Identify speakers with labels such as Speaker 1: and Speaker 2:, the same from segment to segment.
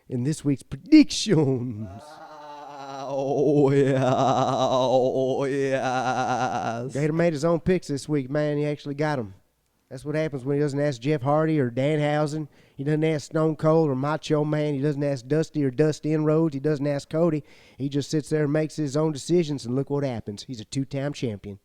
Speaker 1: in this week's predictions.
Speaker 2: Oh, yeah.
Speaker 1: Gator made his own picks this week, man. He actually got them. That's what happens when he doesn't ask Jeff Hardy or Danhausen. He doesn't ask Stone Cold or Macho Man. He doesn't ask Dusty or Dusty Inroads. He doesn't ask Cody. He just sits there and makes his own decisions, and look what happens. He's a two-time champion.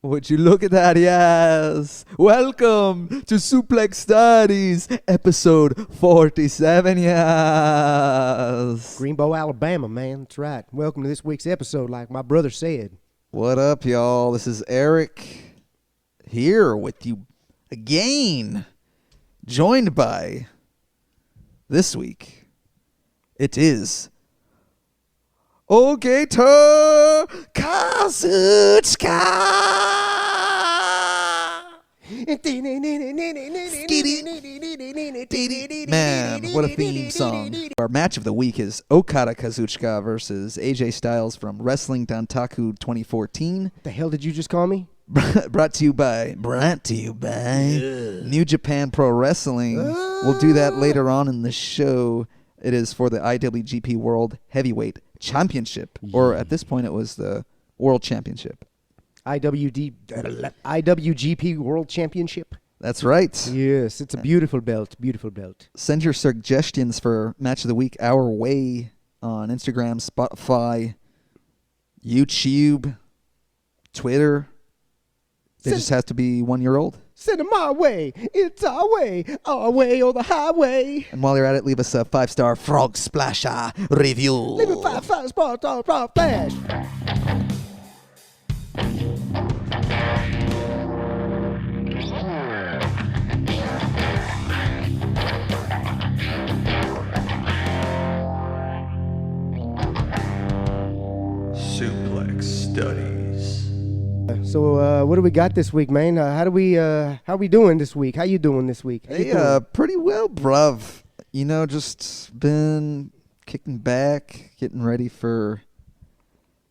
Speaker 2: Would you look at that? Yes. Welcome to Suplex Studies, episode 47. Yes.
Speaker 1: Greenbow, Alabama, man. That's right. Welcome to this week's episode, like my brother said.
Speaker 2: What up, y'all? This is Eric here with you again, joined by this week. It is Okada Kazuchika. Man, what a theme song. Our match of the week is Okada Kazuchika versus AJ Styles from Wrestling Dontaku 2014.
Speaker 1: What the hell did you just call me?
Speaker 2: Brought to you by New Japan Pro Wrestling. We'll do that later on in the show. It is for the IWGP World Heavyweight Championship, or at this point it was the World Championship.
Speaker 1: IWGP World Championship.
Speaker 2: That's right.
Speaker 1: Yes, it's a beautiful belt, beautiful belt.
Speaker 2: Send your suggestions for Match of the Week our way on Instagram, Spotify, YouTube, Twitter. They just have to be 1 year old.
Speaker 1: Send them my way. It's our way or the highway.
Speaker 2: And while you're at it, leave us a 5-star Frog Splasher review.
Speaker 1: Leave me 5 spots on Frog Flash.
Speaker 2: Suplex Studies.
Speaker 1: So what do we got this week, man? How we doing this week? How you doing this week?
Speaker 2: Hey, pretty well, bruv. You know, just been kicking back, getting ready for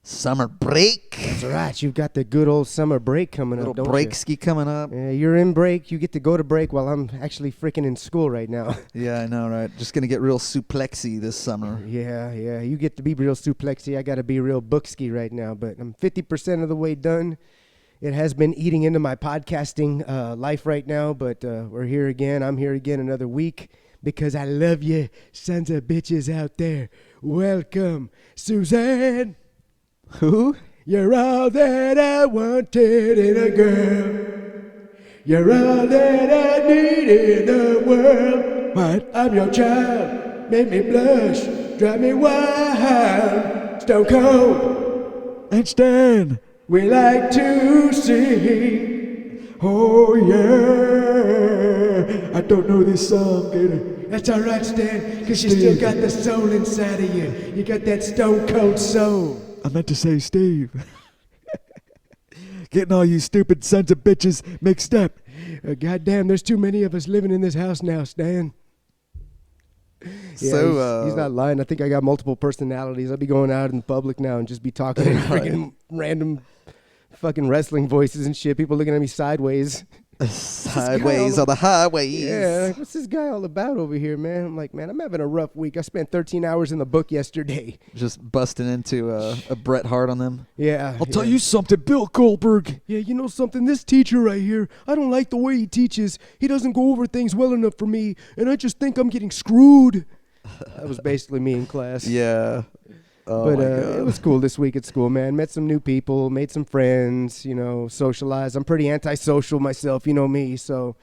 Speaker 2: summer break.
Speaker 1: That's right. You've got the good old summer break coming up, don't you?
Speaker 2: Break ski coming up.
Speaker 1: Yeah, you're in break. You get to go to break while I'm actually freaking in school right now.
Speaker 2: Yeah, I know, right? Just going to get real suplexy this summer.
Speaker 1: Yeah. You get to be real suplexy. I got to be real booksky right now, but I'm 50% of the way done. It has been eating into my podcasting life right now, but we're here again. I'm here again another week because I love you, sons of bitches out there. Welcome, Suzanne.
Speaker 2: Who?
Speaker 1: You're all that I wanted in a girl. You're all that I need in the world. What? I'm your child. Make me blush. Drive me wild. Stone Cold
Speaker 2: And Stan.
Speaker 1: we like to sing. Oh, yeah. I don't know this song, Gator. That's all right, Stan, because you still got the soul inside of you. You got that Stone Cold soul.
Speaker 3: I meant to say Steve. Getting all you stupid sons of bitches mixed up.
Speaker 1: Goddamn, there's too many of us living in this house now, Stan. Yeah,
Speaker 2: So,
Speaker 1: he's not lying. I think I got multiple personalities. I'll be going out in public now and just be talking in freaking random fucking wrestling voices and shit. People looking at me sideways.
Speaker 2: Sideways on the highways.
Speaker 1: Yeah, like, what's this guy all about over here, man? I'm like, man, I'm having a rough week. I spent 13 hours in the book yesterday.
Speaker 2: Just busting into a Bret Hart on them.
Speaker 1: Yeah.
Speaker 3: I'll tell you something, Bill Goldberg.
Speaker 1: Yeah, you know something? This teacher right here, I don't like the way he teaches. He doesn't go over things well enough for me, and I just think I'm getting screwed. That was basically me in class.
Speaker 2: Yeah. Oh,
Speaker 1: But
Speaker 2: my God.
Speaker 1: it was cool this week at school, man. Met some new people, made some friends, socialized. I'm pretty antisocial myself, you know me. So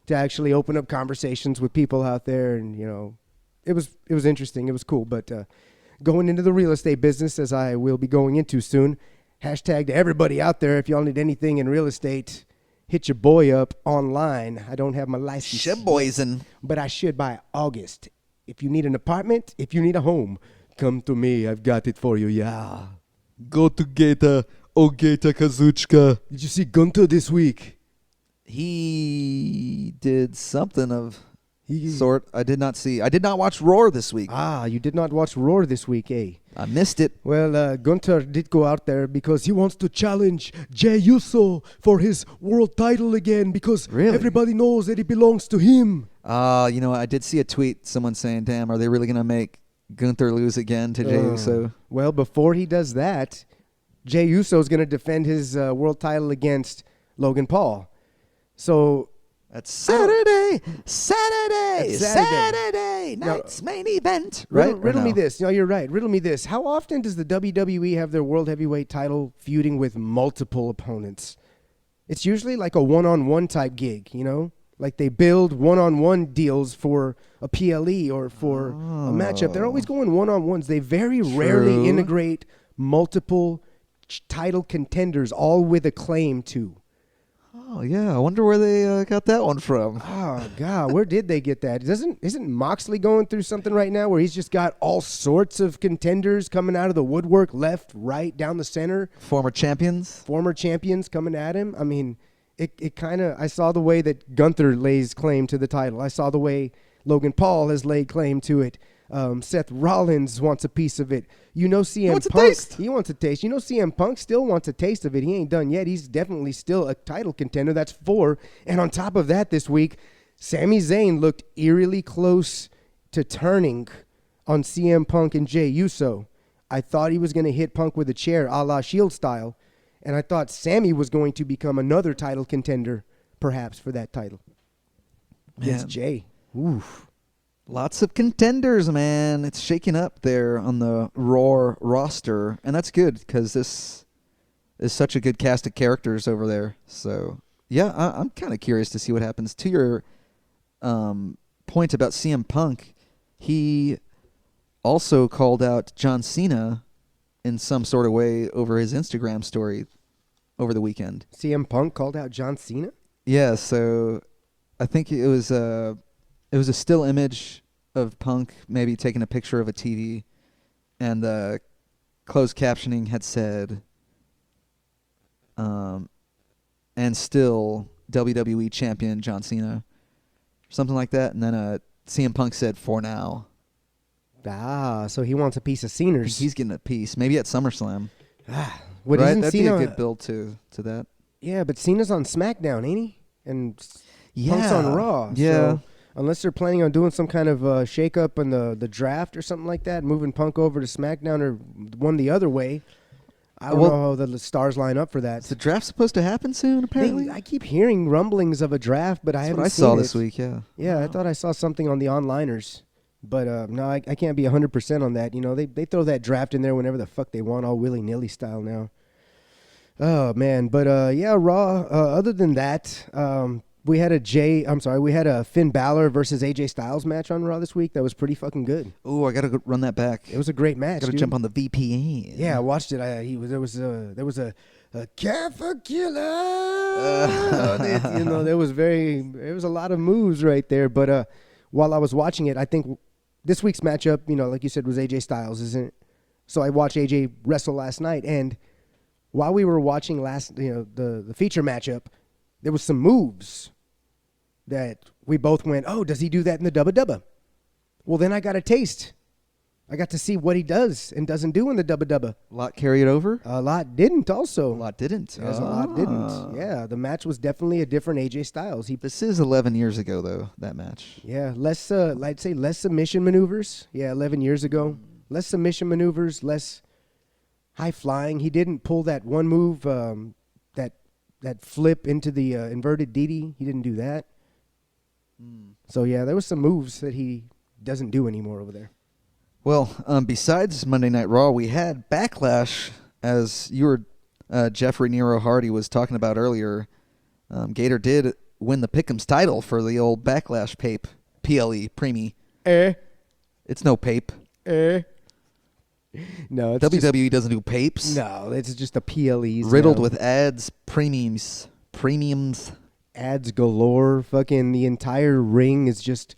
Speaker 1: to actually open up conversations with people out there and, it was interesting. It was cool. But going into the real estate business, as I will be going into soon, hashtag to everybody out there, if y'all need anything in real estate, hit your boy up online. I don't have my license.
Speaker 2: Shitboysin'.
Speaker 1: But I should by August. If you need an apartment, if you need a home, come to me. I've got it for you, yeah.
Speaker 3: Go to Gator. Okada Kazuchika.
Speaker 1: Did you see Gunter this week?
Speaker 2: He did something of sort. I did not see. I did not watch Roar this week.
Speaker 1: Ah, you did not watch Roar this week, eh?
Speaker 2: I missed it.
Speaker 1: Well, Gunter did go out there because he wants to challenge Jey Uso for his world title again because
Speaker 2: Really?
Speaker 1: everybody knows that it belongs to him.
Speaker 2: I did see a tweet, someone saying, damn, are they really going to make Gunther lose again to Jey Uso?
Speaker 1: Well, before he does that, Jey Uso is going to defend his world title against Logan Paul. So
Speaker 2: that's Saturday night's main event. Right?
Speaker 1: Riddle me this. No, you're right. Riddle me this. How often does the WWE have their world heavyweight title feuding with multiple opponents? It's usually like a one-on-one type gig, Like they build one-on-one deals for a PLE or for a matchup. They're always going one-on-ones. They very rarely integrate multiple title contenders, all with a claim to.
Speaker 2: Oh, yeah. I wonder where they got that one from.
Speaker 1: Oh, God. Where did they get that? Isn't Moxley going through something right now where he's just got all sorts of contenders coming out of the woodwork, left, right, down the center?
Speaker 2: Former champions
Speaker 1: coming at him. I mean, it kind of, I saw the way that Gunther lays claim to the title. I saw the way Paul has laid claim to it. Seth Rollins wants a piece of it. CM Punk. He wants a taste. CM Punk still wants a taste of it. He ain't done yet. He's definitely still a title contender. That's 4. And on top of that, this week, Sami Zayn looked eerily close to turning on CM Punk and Jey Uso. I thought he was going to hit Punk with a chair, a la Shield style. And I thought Sami was going to become another title contender, perhaps, for that title. Against Jey. Oof.
Speaker 2: Lots of contenders, man. It's shaking up there on the Raw roster, and that's good because this is such a good cast of characters over there. So, yeah, I'm kind of curious to see what happens. To your point about CM Punk, he also called out John Cena in some sort of way over his Instagram story over the weekend.
Speaker 1: CM Punk called out John Cena?
Speaker 2: Yeah, so I think it was a still image of Punk maybe taking a picture of a TV, and the closed captioning had said, and still WWE champion John Cena, something like that. And then CM Punk said, for now.
Speaker 1: So he wants a piece of Cena's.
Speaker 2: He's getting a piece, maybe at SummerSlam.
Speaker 1: Right?
Speaker 2: That'd be a good build to that.
Speaker 1: Yeah, but Cena's on SmackDown, ain't he? And Punk's on Raw.
Speaker 2: Yeah.
Speaker 1: So unless they're planning on doing some kind of shake-up in the draft or something like that, moving Punk over to SmackDown or one the other way, I don't know how the stars line up for that.
Speaker 2: Is the draft supposed to happen soon, apparently?
Speaker 1: I keep hearing rumblings of a draft, but I haven't seen it.
Speaker 2: That's what I saw this week, yeah.
Speaker 1: Yeah, I thought I saw something on the onliners. But no, I can't be 100% on that. They throw that draft in there whenever the fuck they want, all willy-nilly style now. Oh, man. But, yeah, Raw, other than that, we had a Finn Balor versus AJ Styles match on Raw this week. That was pretty fucking good.
Speaker 2: Oh, I got to run that back.
Speaker 1: It was a great match.
Speaker 2: Got to jump on the VPN.
Speaker 1: Yeah, I watched it. There was a Cafer Killer. There was a lot of moves right there. But while I was watching it, I think this week's matchup, like you said, was AJ Styles, isn't it? So I watched AJ wrestle last night, and while we were watching the feature matchup, there was some moves that we both went, oh, does he do that in the Dubba Dubba? Well, then I got a taste. I got to see what he does and doesn't do in the Dubba Dubba.
Speaker 2: A lot carried over?
Speaker 1: A lot didn't also.
Speaker 2: A lot didn't?
Speaker 1: Yes, a lot didn't. Yeah, the match was definitely a different AJ Styles.
Speaker 2: This is 11 years ago, though, that match.
Speaker 1: Yeah, I'd say less submission maneuvers. Yeah, 11 years ago. Less submission maneuvers, less high flying. He didn't pull that one move, that flip into the inverted DD. He didn't do that. So, yeah, there was some moves that he doesn't do anymore over there.
Speaker 2: Well, besides Monday Night Raw, we had Backlash, as Jeffrey Nero Hardy was talking about earlier. Gator did win the Pick'ems title for the old Backlash PLE, Preemie. It's no pape.
Speaker 1: No, it's
Speaker 2: WWE doesn't do papes.
Speaker 1: No, it's just a PLEs.
Speaker 2: Riddled with ads, premiums.
Speaker 1: Ads galore. Fucking the entire ring is just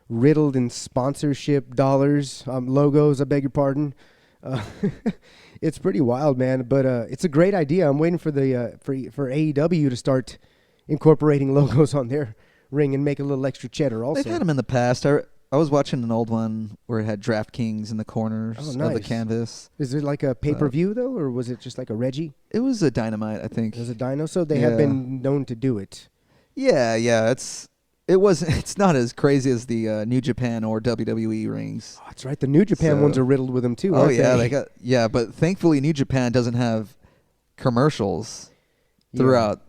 Speaker 1: riddled in sponsorship dollars, logos, I beg your pardon. It's pretty wild, man, but it's a great idea. I'm waiting for for AEW to start incorporating logos on their ring and make a little extra cheddar also.
Speaker 2: They've had them in the past. I was watching an old one where it had DraftKings in the corners of the canvas.
Speaker 1: Is it like a pay-per-view, though, or was it just like a Reggie?
Speaker 2: It was a Dynamite, I think.
Speaker 1: It was a Dyno, so they have been known to do it.
Speaker 2: Yeah, it's It's not as crazy as the New Japan or WWE rings.
Speaker 1: Oh, that's right. The New Japan ones are riddled with them too.
Speaker 2: Oh
Speaker 1: aren't
Speaker 2: yeah,
Speaker 1: they?
Speaker 2: but thankfully New Japan doesn't have commercials throughout.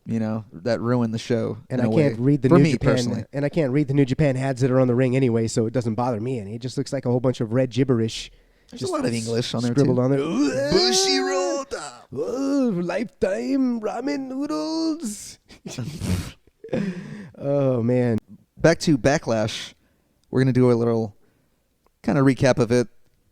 Speaker 2: That ruin the show.
Speaker 1: And I can't read the
Speaker 2: For
Speaker 1: New
Speaker 2: me
Speaker 1: Japan.
Speaker 2: personally.
Speaker 1: And I can't read the New Japan ads that are on the ring anyway, so it doesn't bother me any. It just looks like a whole bunch of red gibberish.
Speaker 2: There's a lot of English on there
Speaker 1: scribbled
Speaker 2: too.
Speaker 1: on there.
Speaker 2: Bushiroad.
Speaker 1: Oh, lifetime ramen noodles. Oh man.
Speaker 2: Back to Backlash. We're gonna do a little kind of recap of it.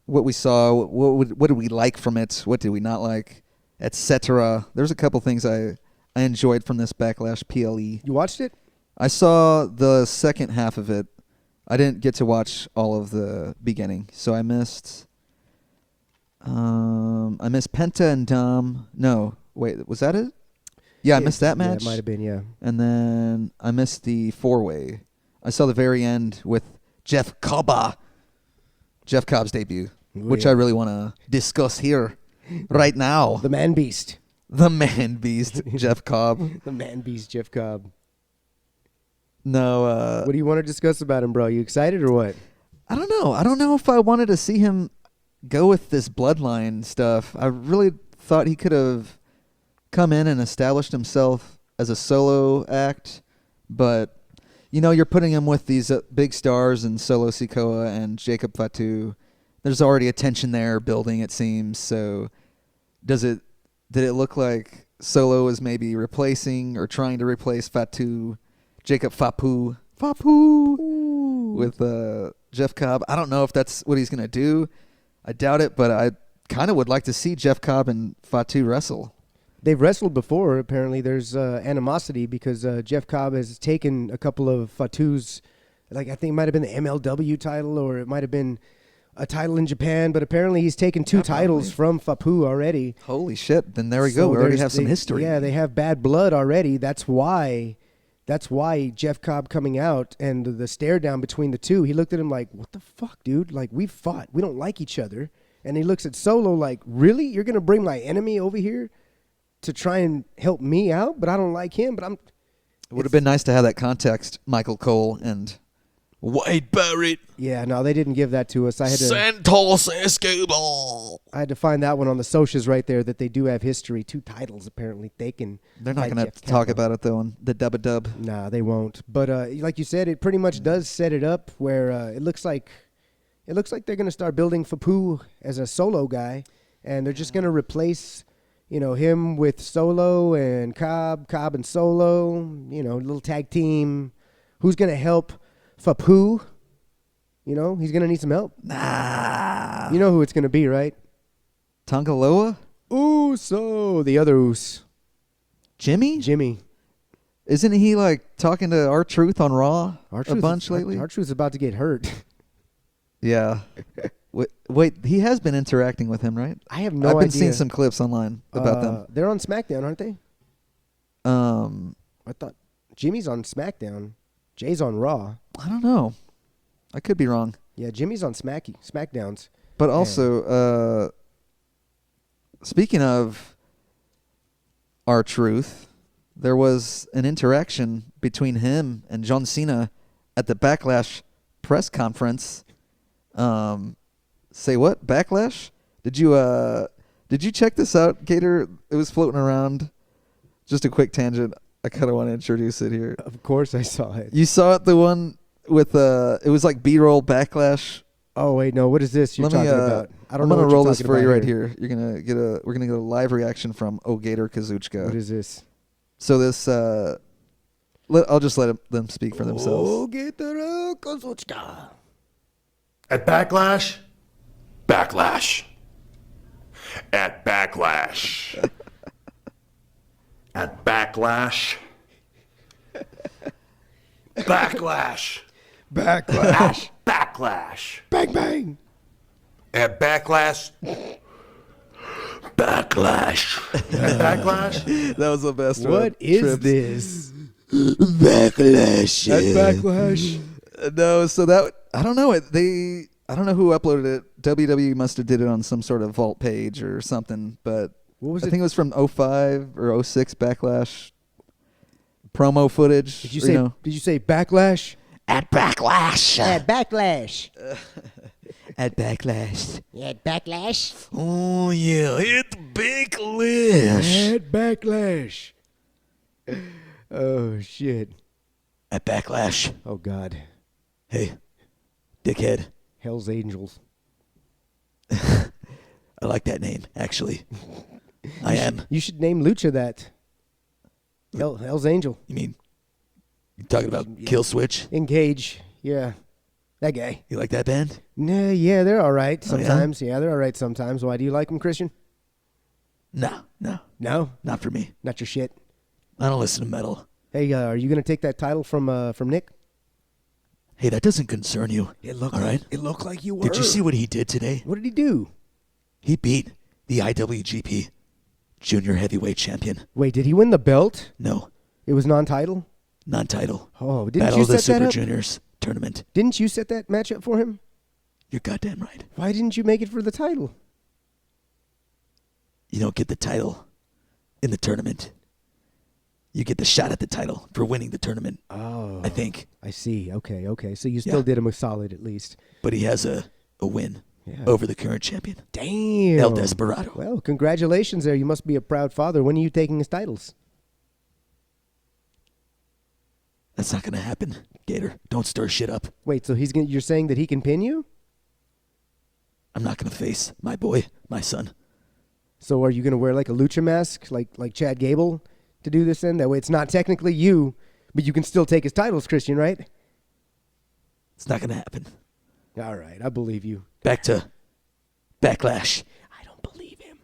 Speaker 2: What we saw. What did we like from it? What did we not like, etc. There's a couple things I enjoyed from this Backlash PLE.
Speaker 1: You watched it?
Speaker 2: I saw the second half of it. I didn't get to watch all of the beginning, so I missed. I missed Penta and Dom. No, wait, was that it? Yeah, I missed that match.
Speaker 1: Yeah, it might have been, yeah.
Speaker 2: And then I missed the 4-way. I saw the very end with Jeff Cobb's debut, which I really want to discuss here right now.
Speaker 1: The Man Beast.
Speaker 2: The Man Beast, Jeff Cobb.
Speaker 1: The Man Beast, Jeff Cobb.
Speaker 2: No.
Speaker 1: What do you want to discuss about him, bro? You excited or what?
Speaker 2: I don't know. I don't know if I wanted to see him go with this bloodline stuff. I really thought he could have come in and established himself as a solo act, but you're putting him with these big stars and Solo Sikoa and Jacob Fatu. There's already a tension there building, it seems. So did it look like Solo is maybe replacing or trying to replace Fatu, Jacob Fapu with Jeff Cobb? I don't know if that's what he's going to do. I doubt it, but I kind of would like to see Jeff Cobb and Fatu wrestle.
Speaker 1: They've wrestled before. Apparently, there's animosity because Jeff Cobb has taken a couple of Fatu's, I think it might have been the MLW title or it might have been a title in Japan, but apparently he's taken two titles from Fapu already.
Speaker 2: Holy shit. Then there we go. We already have some history.
Speaker 1: Yeah, they have bad blood already. That's why Jeff Cobb coming out and the stare down between the two, he looked at him like, what the fuck, dude? Like, we've fought. We don't like each other. And he looks at Solo like, really? You're going to bring my enemy over here to try and help me out? But I don't like him. But
Speaker 2: It would have been nice to have that context, Michael Cole and Wade Barrett.
Speaker 1: Yeah, no, they didn't give that to us.
Speaker 3: Santos Escobar.
Speaker 1: I had to find that one on the socials right there that they do have history. 2 titles apparently taken.
Speaker 2: They're not going to talk about it though on the Dub.
Speaker 1: Nah, they won't. But like you said, it pretty much does set it up where it looks like they're going to start building Fapu as a solo guy, and they're just going to replace him with Solo and Cobb and Solo. Little tag team. Who's going to help Fapu? He's going to need some help.
Speaker 2: Nah.
Speaker 1: You know who it's going to be, right?
Speaker 2: Tongaloa?
Speaker 1: Uso, the other Us.
Speaker 2: Jimmy? Isn't he talking to R-Truth on Raw a bunch lately?
Speaker 1: R-Truth's about to get hurt.
Speaker 2: Yeah. Wait, he has been interacting with him, right?
Speaker 1: I have no idea.
Speaker 2: I've been seeing some clips online about them.
Speaker 1: They're on SmackDown, aren't they? I thought Jimmy's on SmackDown. Jay's on Raw.
Speaker 2: I don't know. I could be wrong.
Speaker 1: Yeah, Jimmy's on SmackDowns.
Speaker 2: But also, speaking of R-Truth, there was an interaction between him and John Cena at the Backlash press conference. Say what? Backlash? Did you check this out, Gator? It was floating around. Just a quick tangent. I kind of want to introduce it here.
Speaker 1: Of course I saw it.
Speaker 2: You saw it, the one with it was like B-roll Backlash.
Speaker 1: Oh wait, no. What is this you're talking about? I don't know.
Speaker 2: I'm gonna
Speaker 1: what
Speaker 2: roll
Speaker 1: you're
Speaker 2: this
Speaker 1: talking
Speaker 2: for you
Speaker 1: about
Speaker 2: right here. We're gonna get a live reaction from Gator Kazuchika.
Speaker 1: What is this?
Speaker 2: So this I'll just let them speak for themselves.
Speaker 1: Gator Kazuchika.
Speaker 4: At Backlash. At Backlash. At Backlash. Backlash.
Speaker 1: Backlash.
Speaker 4: Backlash.
Speaker 1: Bang bang.
Speaker 4: At Backlash. Backlash. At Backlash.
Speaker 2: That was the best one.
Speaker 1: What is this?
Speaker 3: Backlash.
Speaker 1: At Backlash.
Speaker 2: No, so that I don't know it. I don't know who uploaded it. WWE must have did it on some sort of vault page or something. But
Speaker 1: What was
Speaker 2: I
Speaker 1: it?
Speaker 2: think it was from 05 or 06 Backlash. promo footage.
Speaker 1: Did you say? Did you say Backlash?
Speaker 2: At Backlash?
Speaker 1: At Backlash.
Speaker 2: At Backlash.
Speaker 1: At Backlash.
Speaker 2: Oh, yeah. It's Backlash.
Speaker 1: At Backlash. Oh, shit.
Speaker 2: At Backlash.
Speaker 1: Oh, God.
Speaker 2: Hey, dickhead.
Speaker 1: Hell's Angels.
Speaker 2: I like that name, actually. I am.
Speaker 1: You should name Lucha that. Hell's Angel.
Speaker 2: You mean, you talking about Kill Switch?
Speaker 1: Engage. Yeah. That guy.
Speaker 2: You like that band?
Speaker 1: Nah, yeah, they're all right
Speaker 2: Oh, yeah?
Speaker 1: sometimes. Yeah, they're all right sometimes. Why do you like them, Christian?
Speaker 2: No,
Speaker 1: No?
Speaker 2: not for me.
Speaker 1: Not your shit.
Speaker 2: I don't listen to metal.
Speaker 1: Hey, are you going to take that title from Nick?
Speaker 2: Hey, that doesn't concern you.
Speaker 1: It looked
Speaker 2: all right?
Speaker 1: It looked like you were.
Speaker 2: Did you see what he did today?
Speaker 1: What did he do?
Speaker 2: He beat the IWGP Junior Heavyweight Champion.
Speaker 1: Wait, did he win the belt?
Speaker 2: No,
Speaker 1: It was non-title?
Speaker 2: non-title.
Speaker 1: Oh, didn't
Speaker 2: Battle
Speaker 1: you
Speaker 2: of the
Speaker 1: set that
Speaker 2: Super
Speaker 1: up?
Speaker 2: Juniors tournament.
Speaker 1: Didn't you set that match up for him?
Speaker 2: You're goddamn right.
Speaker 1: Why didn't you make it for the title?
Speaker 2: You don't get the title in the tournament. You get the shot at the title for winning the tournament.
Speaker 1: Oh.
Speaker 2: I think.
Speaker 1: I see. Okay. So you still
Speaker 2: Yeah.
Speaker 1: did him a solid at least.
Speaker 2: But he has a win
Speaker 1: Yeah.
Speaker 2: over the current champion,
Speaker 1: Damn.
Speaker 2: El Desperado.
Speaker 1: Well, congratulations there. You must be a proud father. When are you taking his titles?
Speaker 2: That's not going to happen, Gator. Don't stir shit up.
Speaker 1: Wait, so you're saying that he can pin you?
Speaker 2: I'm not going to face my boy, my son.
Speaker 1: So are you going to wear like a lucha mask like Chad Gable to do this then? That way it's not technically you, but you can still take his titles, Christian, right?
Speaker 2: It's not going to happen.
Speaker 1: All right, I believe you.
Speaker 2: Back to Backlash.
Speaker 1: I don't believe him.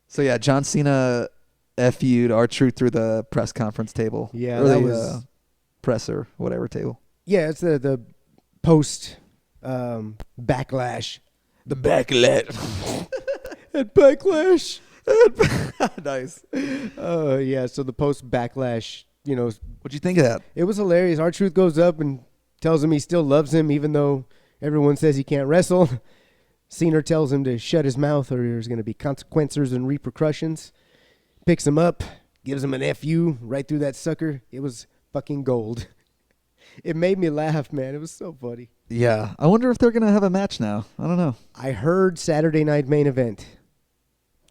Speaker 2: So, yeah, John Cena FU'd R-Truth through the press conference table.
Speaker 1: Yeah,
Speaker 2: or
Speaker 1: that
Speaker 2: the,
Speaker 1: was...
Speaker 2: presser, whatever table.
Speaker 1: Yeah, it's the post Backlash.
Speaker 2: The Backlash.
Speaker 1: At Backlash.
Speaker 2: Nice.
Speaker 1: Yeah, so the post Backlash,
Speaker 2: What'd you think of that?
Speaker 1: it was hilarious. R-Truth goes up and tells him he still loves him even though everyone says he can't wrestle. Cena tells him to shut his mouth or there's going to be consequences and repercussions. Picks him up, gives him an FU right through that sucker. It was fucking gold. It made me laugh, man. It was so funny.
Speaker 2: Yeah. I wonder if they're going to have a match now. I don't know.
Speaker 1: I heard Saturday night main event.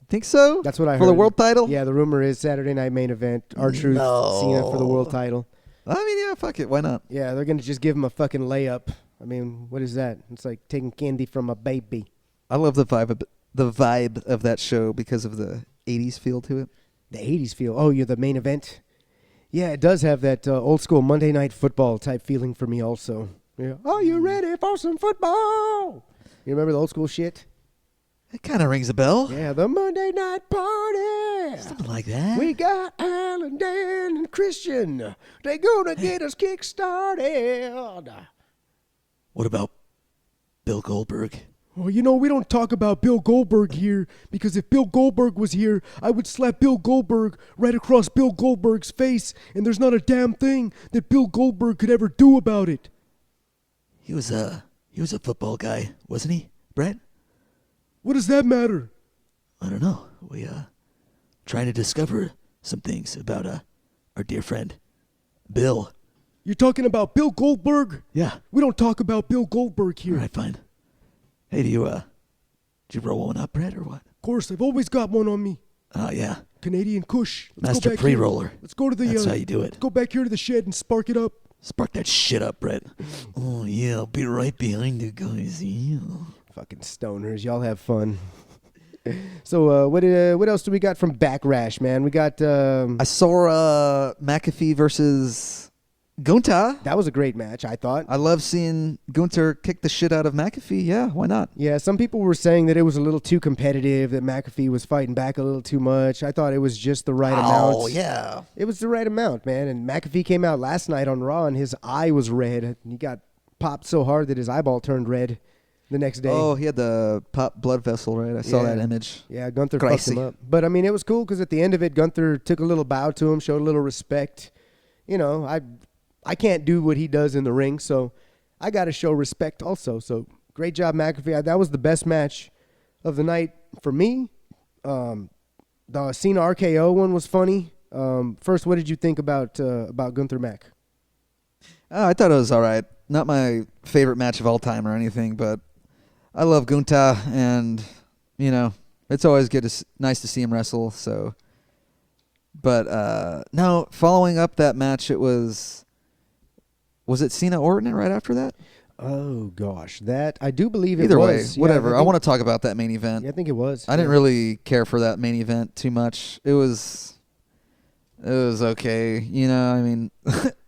Speaker 2: Think so?
Speaker 1: That's what I heard.
Speaker 2: For the world title?
Speaker 1: Yeah, the rumor is Saturday night main event. R-Truth, Cena for the world title.
Speaker 2: I mean, yeah, fuck it. Why not?
Speaker 1: Yeah, they're going to just give him a fucking layup. I mean, what is that? It's like taking candy from a baby.
Speaker 2: I love the vibe of that show because of the 80s feel to it.
Speaker 1: The 80s feel. Oh, you're the main event? Yeah, it does have that old school Monday Night Football type feeling for me also. Yeah. Are you ready for some football? You remember the old school shit?
Speaker 2: It kind of rings a bell.
Speaker 1: Yeah, the Monday Night Party.
Speaker 2: Something like that.
Speaker 1: We got Alan, Dan, and Christian. They gonna get us kick-started.
Speaker 2: What about Bill Goldberg?
Speaker 1: Well, we don't talk about Bill Goldberg here because if Bill Goldberg was here, I would slap Bill Goldberg right across Bill Goldberg's face, and there's not a damn thing that Bill Goldberg could ever do about it.
Speaker 2: He was a football guy, wasn't he, Brett?
Speaker 1: What does that matter?
Speaker 2: I don't know. We trying to discover some things about our dear friend Bill.
Speaker 1: You're talking about Bill Goldberg?
Speaker 2: Yeah.
Speaker 1: We don't talk about Bill Goldberg here.
Speaker 2: All right, fine. Hey, did you roll one up, Brett, or what?
Speaker 1: Of course, I've always got one on me.
Speaker 2: Oh, yeah.
Speaker 1: Canadian Kush. Let's
Speaker 2: Master
Speaker 1: go back
Speaker 2: pre-roller.
Speaker 1: here. Let's go to the.
Speaker 2: That's how you do it.
Speaker 1: Let's go back here to the shed and spark it up.
Speaker 2: Spark that shit up, Brett. Oh, yeah, I'll be right behind you guys. Yeah.
Speaker 1: Fucking stoners, y'all have fun. So, what else do we got from Backlash, man? We got.
Speaker 2: I saw McAfee versus Gunther.
Speaker 1: That was a great match, I thought.
Speaker 2: I love seeing Gunther kick the shit out of McAfee. Yeah, why not?
Speaker 1: Yeah, some people were saying that it was a little too competitive, that McAfee was fighting back a little too much. I thought it was just the right amount.
Speaker 2: Oh, yeah.
Speaker 1: It was the right amount, man. And McAfee came out last night on Raw, and his eye was red. He got popped so hard that his eyeball turned red the next day.
Speaker 2: Oh, he had the pop blood vessel, right? I saw
Speaker 1: Yeah.
Speaker 2: that image.
Speaker 1: Yeah, Gunther fucked
Speaker 2: Crazy.
Speaker 1: him up. But, I mean, it was cool because at the end of it, Gunther took a little bow to him, showed a little respect. I can't do what he does in the ring, so I got to show respect also. So great job, McAfee. That was the best match of the night for me. The Cena RKO one was funny. First, what did you think about Gunther Mack?
Speaker 2: I thought it was all right. Not my favorite match of all time or anything, but I love Gunta, and it's always nice to see him wrestle. So, but no, following up that match, it was it Cena Orton right after that?
Speaker 1: Oh gosh, that I do believe it
Speaker 2: Either
Speaker 1: was.
Speaker 2: way, whatever. I want to talk about that main event.
Speaker 1: Yeah, I think it was.
Speaker 2: I didn't really care for that main event too much. It was okay. I mean,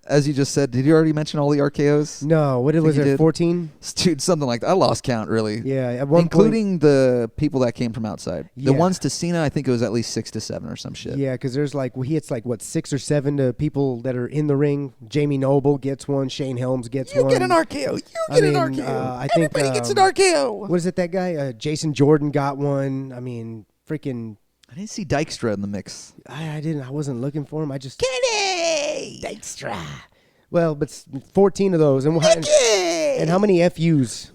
Speaker 2: as you just said, did you already mention all the RKOs?
Speaker 1: No, what was it? 14?
Speaker 2: Dude, something like that. I lost count, really.
Speaker 1: Yeah, at one
Speaker 2: including the people that came from outside.
Speaker 1: Yeah.
Speaker 2: The ones to Cena, I think it was at least 6 to 7 or some shit.
Speaker 1: Yeah, because there's he hits 6 or 7 to people that are in the ring. Jamie Noble gets one. Shane Helms gets one.
Speaker 2: You get an RKO. You get an RKO.
Speaker 1: I think
Speaker 2: everybody gets an RKO.
Speaker 1: What is it? That guy, Jason Jordan got one. I mean, freaking.
Speaker 2: I didn't see Dykstra in the mix.
Speaker 1: I didn't. I wasn't looking for him. I just.
Speaker 2: Kenny
Speaker 1: Dykstra. Well, but 14 of those, and how many FUs?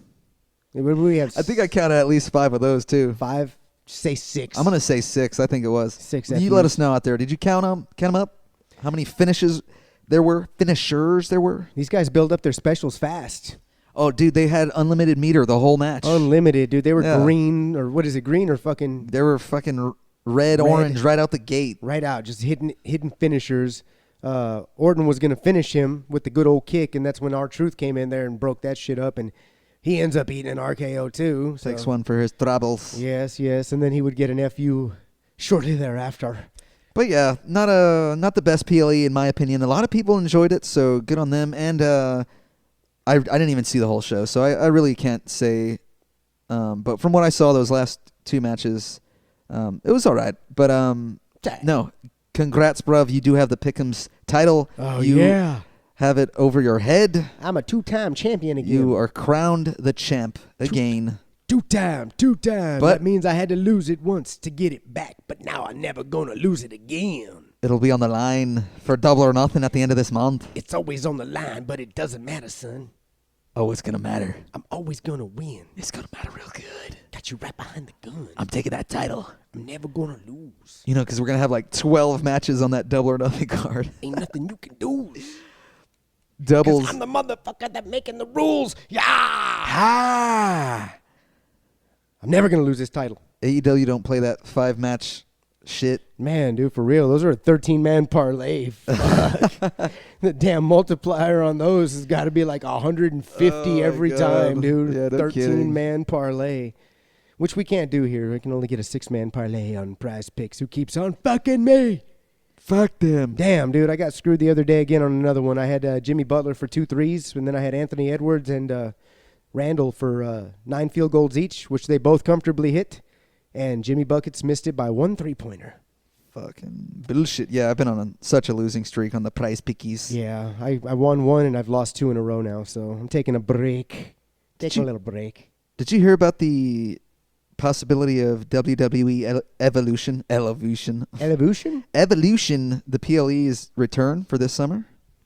Speaker 1: What do we have?
Speaker 2: I think I counted at least 5 of those too.
Speaker 1: 5? Say 6.
Speaker 2: I'm gonna say 6. I think it was
Speaker 1: 6.
Speaker 2: You
Speaker 1: FUs.
Speaker 2: let us know out there. Did you count them? Count them up? How many finishes there were? Finishers there were?
Speaker 1: These guys build up their specials fast.
Speaker 2: Oh, dude, they had unlimited meter the whole match.
Speaker 1: Unlimited, dude. They were green, or what is it? Green or fucking?
Speaker 2: They were fucking red, orange, right out the gate.
Speaker 1: Right out, just hidden finishers. Orton was going to finish him with the good old kick, and that's when R-Truth came in there and broke that shit up, and he ends up eating an RKO too. So.
Speaker 2: Takes one for his troubles.
Speaker 1: Yes, and then he would get an FU shortly thereafter.
Speaker 2: But yeah, not the best PLE in my opinion. A lot of people enjoyed it, so good on them. And I didn't even see the whole show, so I really can't say. But from what I saw, those last 2 matches, it was all right. But no. Congrats, bruv. You do have the Pick'ems title.
Speaker 1: Oh,
Speaker 2: you
Speaker 1: yeah.
Speaker 2: have it over your head.
Speaker 1: I'm a 2-time champion again.
Speaker 2: You are crowned the champ again.
Speaker 1: Two-time.
Speaker 2: But
Speaker 1: that means I had to lose it once to get it back, but now I'm never going to lose it again.
Speaker 2: It'll be on the line for Double or Nothing at the end of this month.
Speaker 1: It's always on the line, but it doesn't matter, son.
Speaker 2: Oh, it's going to matter.
Speaker 1: I'm always going to win.
Speaker 2: It's going to matter real good.
Speaker 1: Got you right behind the gun.
Speaker 2: I'm taking that title.
Speaker 1: I'm never going to lose.
Speaker 2: Because we're going to have 12 matches on that Double or Nothing card.
Speaker 1: Ain't nothing you can do.
Speaker 2: Doubles.
Speaker 1: I'm the motherfucker that making the rules. Yeah. Ha. I'm never going to lose this title.
Speaker 2: AEW don't play that 5-match shit.
Speaker 1: Man, dude, for real. Those are a 13-man parlay. Fuck. The damn multiplier on those has got to be 150 every time, dude.
Speaker 2: Yeah, no
Speaker 1: 13-man parlay. Which we can't do here. We can only get a 6-man parlay on Prize Picks. Who keeps on fucking me?
Speaker 2: Fuck them.
Speaker 1: Damn, dude, I got screwed the other day again on another one. I had Jimmy Butler for 2 threes, and then I had Anthony Edwards and Randall for 9 field goals each, which they both comfortably hit. And Jimmy Buckets missed it by 1 3-pointer.
Speaker 2: Fucking bullshit. Yeah, I've been on such a losing streak on the Prize Pickies.
Speaker 1: Yeah, I won 1 and I've lost 2 in a row now, so I'm taking a break. Taking a little break.
Speaker 2: Did you hear about the possibility of WWE Evolution?
Speaker 1: Evolution?
Speaker 2: Evolution, the PLE's return for this summer?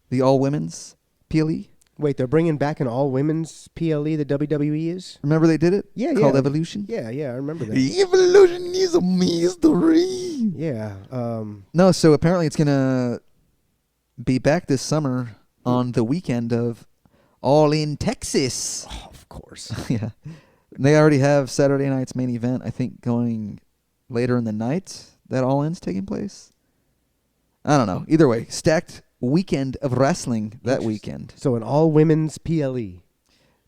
Speaker 2: The all-women's PLE?
Speaker 1: Wait, they're bringing back an all-women's PLE, the WWE is?
Speaker 2: Remember they did it?
Speaker 1: Yeah,
Speaker 2: Called
Speaker 1: yeah.
Speaker 2: Evolution?
Speaker 1: Yeah, I remember that.
Speaker 2: Evolution is a mystery.
Speaker 1: Yeah.
Speaker 2: No, so apparently it's going to be back this summer on the weekend of All in Texas.
Speaker 1: Oh, of course.
Speaker 2: Yeah. They already have Saturday night's main event, I think, going later in the night. That All In's taking place. I don't know. Either way, stacked weekend of wrestling that weekend.
Speaker 1: So an all-women's PLE.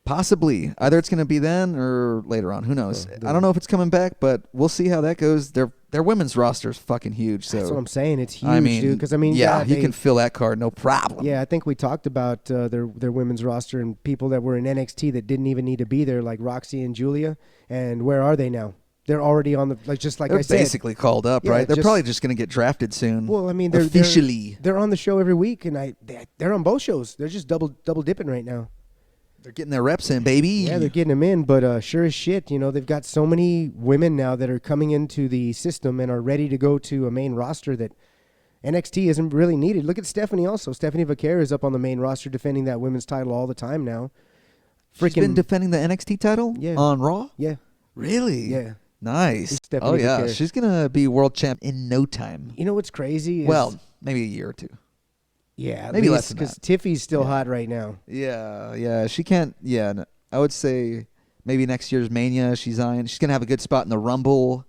Speaker 2: Possibly. Either it's going to be then or later on. Who knows? I don't know if it's coming back, but we'll see how that goes. Their women's roster is fucking huge. So
Speaker 1: That's what I'm saying. It's huge, dude. Because
Speaker 2: yeah, you can fill that card, no problem.
Speaker 1: Yeah, I think we talked about their women's roster and people that were in NXT that didn't even need to be there, like Roxy and Julia. And where are they now? They're already on the
Speaker 2: They're
Speaker 1: I said.
Speaker 2: basically called up,
Speaker 1: Yeah,
Speaker 2: right? They're probably just going to get drafted soon.
Speaker 1: Well, I mean, they're
Speaker 2: officially.
Speaker 1: They're on the show every week, and they're on both shows. They're just double dipping right now.
Speaker 2: They're getting their reps in, baby.
Speaker 1: Yeah, they're getting them in, but sure as shit, they've got so many women now that are coming into the system and are ready to go to a main roster that NXT isn't really needed. Look at Stephanie also. Stephanie Vaquer is up on the main roster defending that women's title all the time now.
Speaker 2: She's been defending the NXT title?
Speaker 1: Yeah.
Speaker 2: On Raw?
Speaker 1: Yeah.
Speaker 2: Really?
Speaker 1: Yeah.
Speaker 2: Nice.
Speaker 1: Stephanie
Speaker 2: Oh, yeah.
Speaker 1: Becerra.
Speaker 2: She's going to be world champ in no time.
Speaker 1: You know what's crazy? Is,
Speaker 2: Well, maybe a year or two.
Speaker 1: yeah,
Speaker 2: maybe less than
Speaker 1: because
Speaker 2: that.
Speaker 1: Tiffy's still
Speaker 2: Yeah.
Speaker 1: hot right now.
Speaker 2: Yeah. She can't. Yeah, no, I would say maybe next year's Mania. She's going to have a good spot in the Rumble.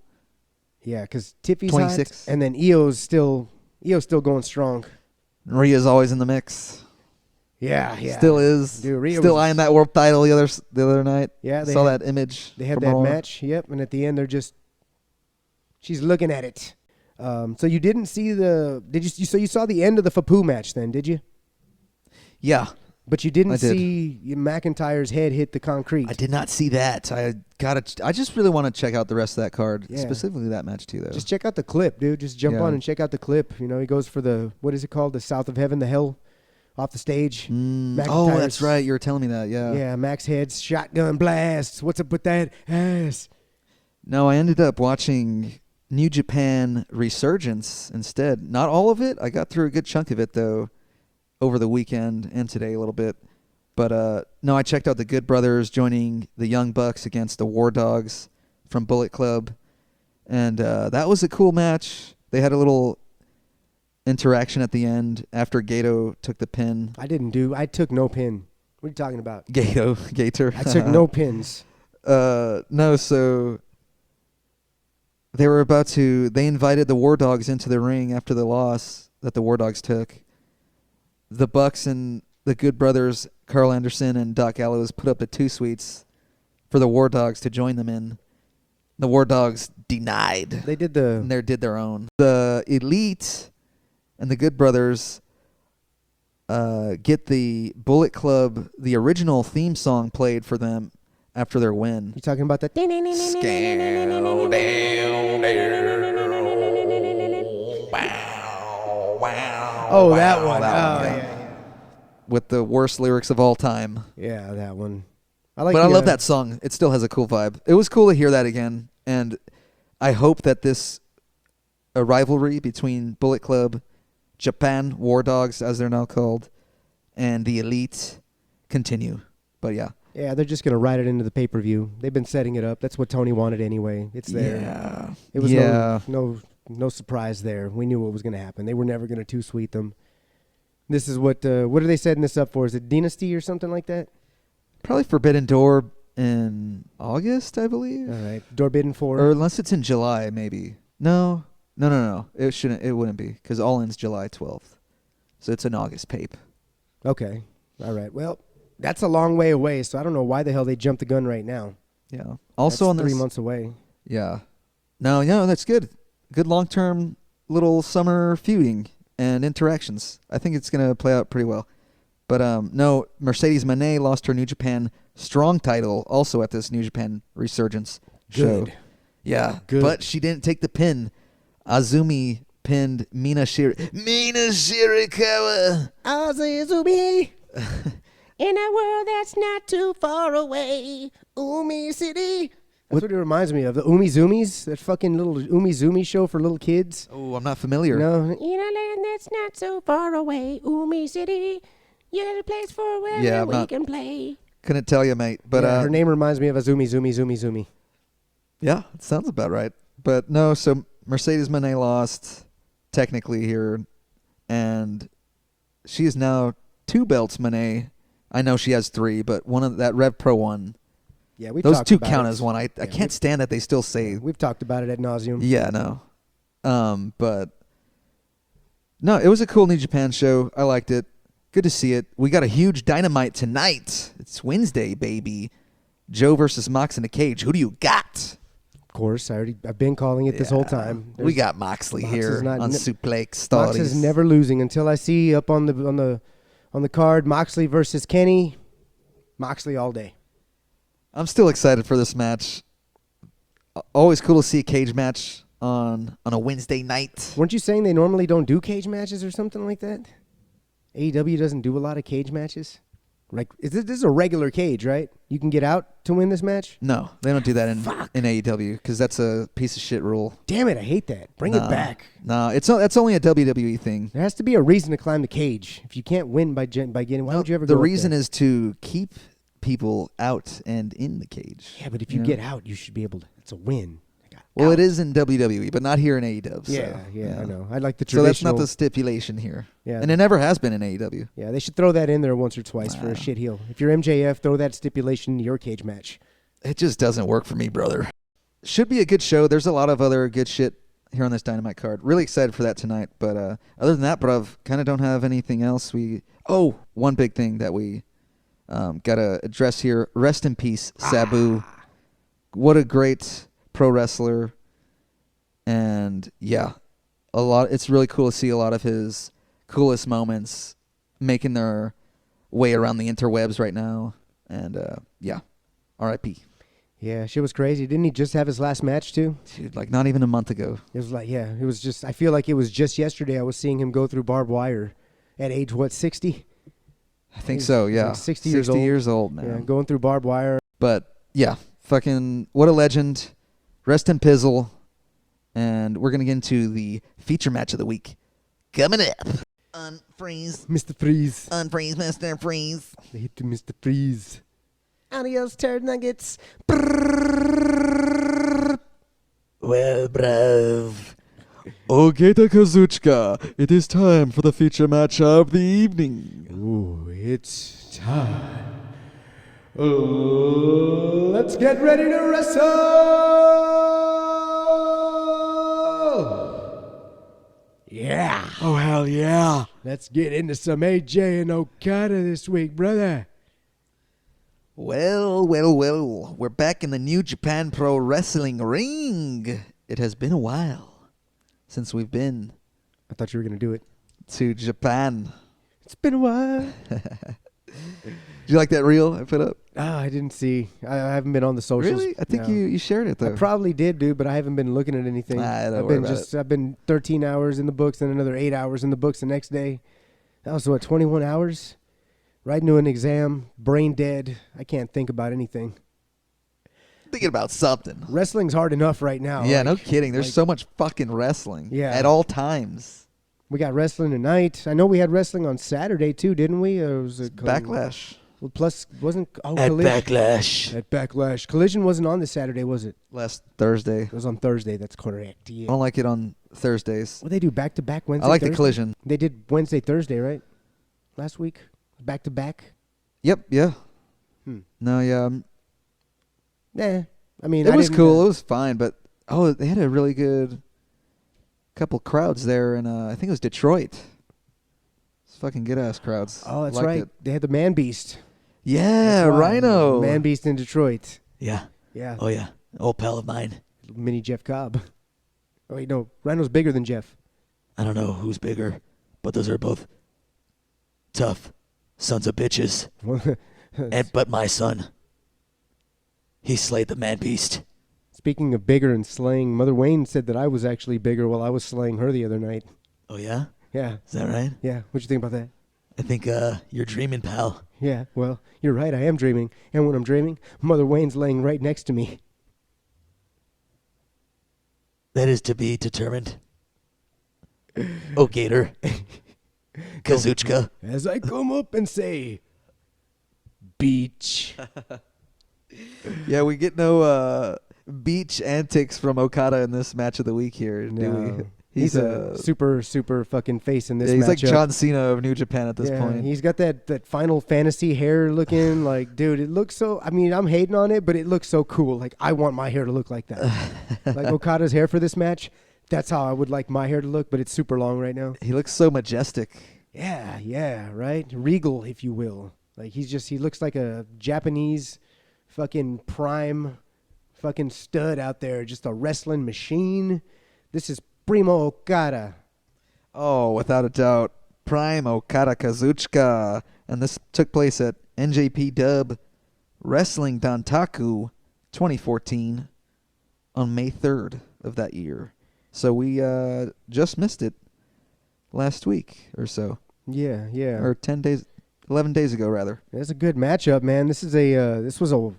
Speaker 1: Yeah, because Tiffy's
Speaker 2: 26.
Speaker 1: hot, and then Io's still going strong.
Speaker 2: Rhea's always in the mix.
Speaker 1: Yeah.
Speaker 2: Still is.
Speaker 1: Dude, Rhea
Speaker 2: still
Speaker 1: was-
Speaker 2: eyeing that world title the other night.
Speaker 1: Yeah, they
Speaker 2: saw
Speaker 1: had-
Speaker 2: that image.
Speaker 1: They had
Speaker 2: from
Speaker 1: that
Speaker 2: Raw.
Speaker 1: match. Yep, and at the end she's looking at it. So you didn't see so you saw the end of the Fapu match then, did you?
Speaker 2: Yeah,
Speaker 1: But you didn't
Speaker 2: I did.
Speaker 1: see McIntyre's head hit the concrete.
Speaker 2: I did not see that. I just really want to check out the rest of that card,
Speaker 1: Yeah.
Speaker 2: specifically that match too, though.
Speaker 1: Just check out the clip, dude. Just jump
Speaker 2: Yeah.
Speaker 1: on and check out the clip. You know, he goes for what is it called? The South of Heaven, the Hell off the stage.
Speaker 2: Oh,
Speaker 1: McIntyre's-
Speaker 2: that's right. You were telling me that. Yeah.
Speaker 1: Yeah, Max heads, shotgun blasts. What's up with that ass?
Speaker 2: No, I ended up watching New Japan Resurgence instead. Not all of it. I got through a good chunk of it though over the weekend and today a little bit. But no, I checked out the Good Brothers joining the Young Bucks against the War Dogs from Bullet Club, and that was a cool match. They had a little interaction at the end after Gato took the pin.
Speaker 1: I took no pin. What are you talking about?
Speaker 2: Gator.
Speaker 1: I took no pins.
Speaker 2: No, so they were they invited the War Dogs into the ring after the loss that the War Dogs took. The Bucks and the Good Brothers, Carl Anderson and Doc Gallows, put up the 2 suites for the War Dogs to join them in. The War Dogs denied.
Speaker 1: They did
Speaker 2: And they did their own. The Elite and the Good Brothers get the Bullet Club, the original theme song played for them after their win.
Speaker 1: You talking about that?
Speaker 4: Scale down there.
Speaker 1: Oh, that one.
Speaker 2: that
Speaker 1: Oh,
Speaker 2: one,
Speaker 1: yeah.
Speaker 2: With the worst lyrics of all time.
Speaker 1: Yeah, that one.
Speaker 2: But I love that song. It still has a cool vibe. It was cool to hear that again. And I hope that this rivalry between Bullet Club, Japan War Dogs, as they're now called, and the Elite continue. But yeah.
Speaker 1: Yeah, they're just gonna write it into the pay-per-view. They've been setting it up. That's what Tony wanted anyway. It's there.
Speaker 2: Yeah.
Speaker 1: It was
Speaker 2: Yeah.
Speaker 1: no surprise there. We knew what was gonna happen. They were never gonna two-sweet them. This is what are they setting this up for? Is it Dynasty or something like that?
Speaker 2: Probably Forbidden Door in August, I believe.
Speaker 1: All right, Forbidden 4.
Speaker 2: Or unless it's in July, maybe. No. It shouldn't. It wouldn't be because All In's July 12th, so it's an August pape.
Speaker 1: Okay, all right. Well, that's a long way away, so I don't know why the hell they jumped the gun right now.
Speaker 2: Yeah. Also
Speaker 1: That's
Speaker 2: on
Speaker 1: 3
Speaker 2: this.
Speaker 1: months away.
Speaker 2: Yeah. No, that's good. Good long-term little summer feuding and interactions. I think it's gonna play out pretty well. But no, Mercedes Moné lost her New Japan Strong title also at this New Japan Resurgence show.
Speaker 1: Good.
Speaker 2: Yeah,
Speaker 1: Good.
Speaker 2: but she didn't take the pin. Azumi pinned Mina Shirakawa.
Speaker 1: Azumi. In a world that's not too far away, Umi City. That's what it reminds me of. The Umi Zoomies, that fucking little Umi Zoomy show for little kids.
Speaker 2: Oh, I'm not familiar.
Speaker 1: No, in a land that's not so far away, Umi City. You got a place for where
Speaker 2: Yeah, I'm
Speaker 1: we
Speaker 2: not-
Speaker 1: can play.
Speaker 2: Couldn't tell you, mate. But
Speaker 1: Yeah, her name reminds me of Azumi Zoomy Zoomy Zoomy.
Speaker 2: yeah, it sounds about right. But no, so Mercedes Moné lost technically here, and she is now 2 belts. Moné, I know she has 3, but one of that Rev Pro one.
Speaker 1: Yeah, we've
Speaker 2: Those
Speaker 1: talked
Speaker 2: 2
Speaker 1: about
Speaker 2: count
Speaker 1: it.
Speaker 2: as one. I
Speaker 1: Yeah,
Speaker 2: can't stand that they still say.
Speaker 1: We've talked about it ad nauseum.
Speaker 2: Yeah, no. But no, it was a cool New Japan show. I liked it. Good to see it. We got a huge Dynamite tonight. It's Wednesday, baby. Joe versus Mox in a cage. Who do you got?
Speaker 1: Of course, I've been calling it this whole time.
Speaker 2: We got Moxley
Speaker 1: Mox
Speaker 2: here
Speaker 1: is not-
Speaker 2: on
Speaker 1: ne-
Speaker 2: Suplex
Speaker 1: Mox
Speaker 2: Stories.
Speaker 1: is never losing until I see up on the card Moxley versus Kenny. Moxley all day.
Speaker 2: I'm still excited for this match. Always cool to see a cage match on a Wednesday night.
Speaker 1: Weren't you saying they normally don't do cage matches or something like that? AEW doesn't do a lot of cage matches. Like this is a regular cage, right? You can get out to win this match.
Speaker 2: No, they don't do that in AEW because that's a piece of shit rule.
Speaker 1: Damn it, I hate that. Bring it back.
Speaker 2: No, that's only a WWE thing.
Speaker 1: There has to be a reason to climb the cage. If you can't win by getting, why would you ever?
Speaker 2: The
Speaker 1: go up
Speaker 2: reason
Speaker 1: there?
Speaker 2: is to keep people out and in the cage.
Speaker 1: Yeah, but if you get out, you should be able to. It's a win. Like,
Speaker 2: Well, it is in WWE, but not here in AEW.
Speaker 1: Yeah,
Speaker 2: so,
Speaker 1: yeah, I know. I like the
Speaker 2: So that's
Speaker 1: traditional.
Speaker 2: not the stipulation here.
Speaker 1: Yeah.
Speaker 2: And it never has been in AEW.
Speaker 1: Yeah, they should throw that in there once or twice for a
Speaker 2: Wow.
Speaker 1: shit heel. If you're MJF, throw that stipulation in your cage match.
Speaker 2: It just doesn't work for me, brother. Should be a good show. There's a lot of other good shit here on this Dynamite card. Really excited for that tonight. But other than that, bruv, kind of don't have anything else. One big thing that we got to address here. Rest in peace, Sabu. What a great pro wrestler. And yeah, it's really cool to see a lot of his coolest moments making their way around the interwebs right now. And yeah, R.I.P.
Speaker 1: Yeah, shit was crazy. Didn't he just have his last match too?
Speaker 2: Dude, like not even a month ago.
Speaker 1: It was like, yeah, it was just, I feel like it was just yesterday I was seeing him go through barbed wire at age, 60?
Speaker 2: I think so, yeah.
Speaker 1: Like 60 years old.
Speaker 2: man.
Speaker 1: Yeah, going through barbed wire.
Speaker 2: But yeah, fucking what a legend. Rest in Pizzle. And we're going to get into the feature match of the week. Coming up. Unfreeze.
Speaker 1: Mr. Freeze.
Speaker 2: Unfreeze, Mr. Freeze.
Speaker 1: They hit to Mr. Freeze. Adios, turd nuggets.
Speaker 2: Well, bruv.
Speaker 3: Okada Kazuchika, it is time for the feature match of the evening.
Speaker 1: Ooh, it's time. Let's get ready to wrestle! Yeah.
Speaker 3: Oh, hell yeah.
Speaker 1: Let's get into some AJ and Okada this week, brother.
Speaker 2: Well, we're back in the New Japan Pro Wrestling ring. It has been a while since we've been
Speaker 1: I thought you were going to do it.
Speaker 2: to Japan.
Speaker 1: It's been a while.
Speaker 2: Did you like that reel I put up?
Speaker 1: I didn't see. I haven't been on the socials.
Speaker 2: Really? I think
Speaker 1: No.
Speaker 2: you shared it, though.
Speaker 1: I probably did, dude, but I haven't been looking at anything.
Speaker 2: Don't worry about
Speaker 1: I've been 13 hours in the books and another 8 hours in the books the next day. That was 21 hours? Right into an exam, brain dead. I can't think about anything.
Speaker 2: Thinking about something.
Speaker 1: Wrestling's hard enough right now.
Speaker 2: Yeah,
Speaker 1: like,
Speaker 2: no kidding. There's
Speaker 1: like-
Speaker 2: so much fucking wrestling.
Speaker 1: Yeah.
Speaker 2: At all times.
Speaker 1: We got wrestling tonight. I know we had wrestling on Saturday too, didn't we? Or was it
Speaker 2: Backlash.
Speaker 1: Well, plus wasn't
Speaker 2: At
Speaker 1: Collision.
Speaker 2: Backlash.
Speaker 1: At Backlash. Collision wasn't on this Saturday, was it?
Speaker 2: Last Thursday.
Speaker 1: It was on Thursday. That's correct.
Speaker 2: I
Speaker 1: Yeah.
Speaker 2: don't like it on Thursdays.
Speaker 1: Well, they do back to back Wednesday.
Speaker 2: I like
Speaker 1: Thursday?
Speaker 2: the Collision.
Speaker 1: They did Wednesday, Thursday, right? Last week, back to back.
Speaker 2: Yep, yeah.
Speaker 1: Hmm.
Speaker 2: No, yeah.
Speaker 1: Nah, I mean,
Speaker 2: It
Speaker 1: I
Speaker 2: was
Speaker 1: didn't,
Speaker 2: cool. It was fine, but they had a really good couple crowds there, and I think it was Detroit. It's fucking good ass crowds.
Speaker 1: Oh, that's
Speaker 2: Liked
Speaker 1: right.
Speaker 2: it.
Speaker 1: They had the Man Beast.
Speaker 2: Yeah,
Speaker 1: That's why.
Speaker 2: Rhino.
Speaker 1: Man Beast in Detroit.
Speaker 2: Yeah.
Speaker 1: Yeah.
Speaker 2: Oh yeah, old pal of mine.
Speaker 1: Mini Jeff Cobb. Oh wait, no, Rhino's bigger than Jeff.
Speaker 2: I don't know who's bigger, but those are both tough sons of bitches. But my son, he slayed the man beast.
Speaker 1: Speaking of bigger and slaying, Mother Wayne said that I was actually bigger while I was slaying her the other night.
Speaker 2: Oh yeah,
Speaker 1: Yeah,
Speaker 2: is that right?
Speaker 1: yeah. What'd you think about that?
Speaker 2: I think you're dreaming, pal.
Speaker 1: Yeah, well, you're right. I am dreaming. And when I'm dreaming, Mother Wayne's laying right next to me.
Speaker 2: That is to be determined. Oh, Gator. Kazuchika.
Speaker 1: As I come up and say, beach.
Speaker 2: Yeah, we get no beach antics from Okada in this match of the week here, do we?
Speaker 1: No. He's a super fucking face in this
Speaker 2: he's
Speaker 1: matchup.
Speaker 2: like John Cena of New Japan at this point.
Speaker 1: He's got that Final Fantasy hair looking. Like, dude, it looks so... I mean, I'm hating on it, but it looks so cool. Like, I want my hair to look like that. Like Okada's hair for this match, that's how I would like my hair to look, but it's super long right now.
Speaker 2: He looks so majestic.
Speaker 1: Yeah, right? Regal, if you will. Like, he looks like a Japanese fucking prime fucking stud out there. Just a wrestling machine. This is Primo Okada.
Speaker 2: Oh, without a doubt. Prime Okada Kazuchika. And this took place at NJPW Wrestling Dontaku 2014 on May 3rd of that year. So we just missed it last week or so.
Speaker 1: Yeah.
Speaker 2: Or 11 days ago, rather.
Speaker 1: It's a good matchup, man. This was a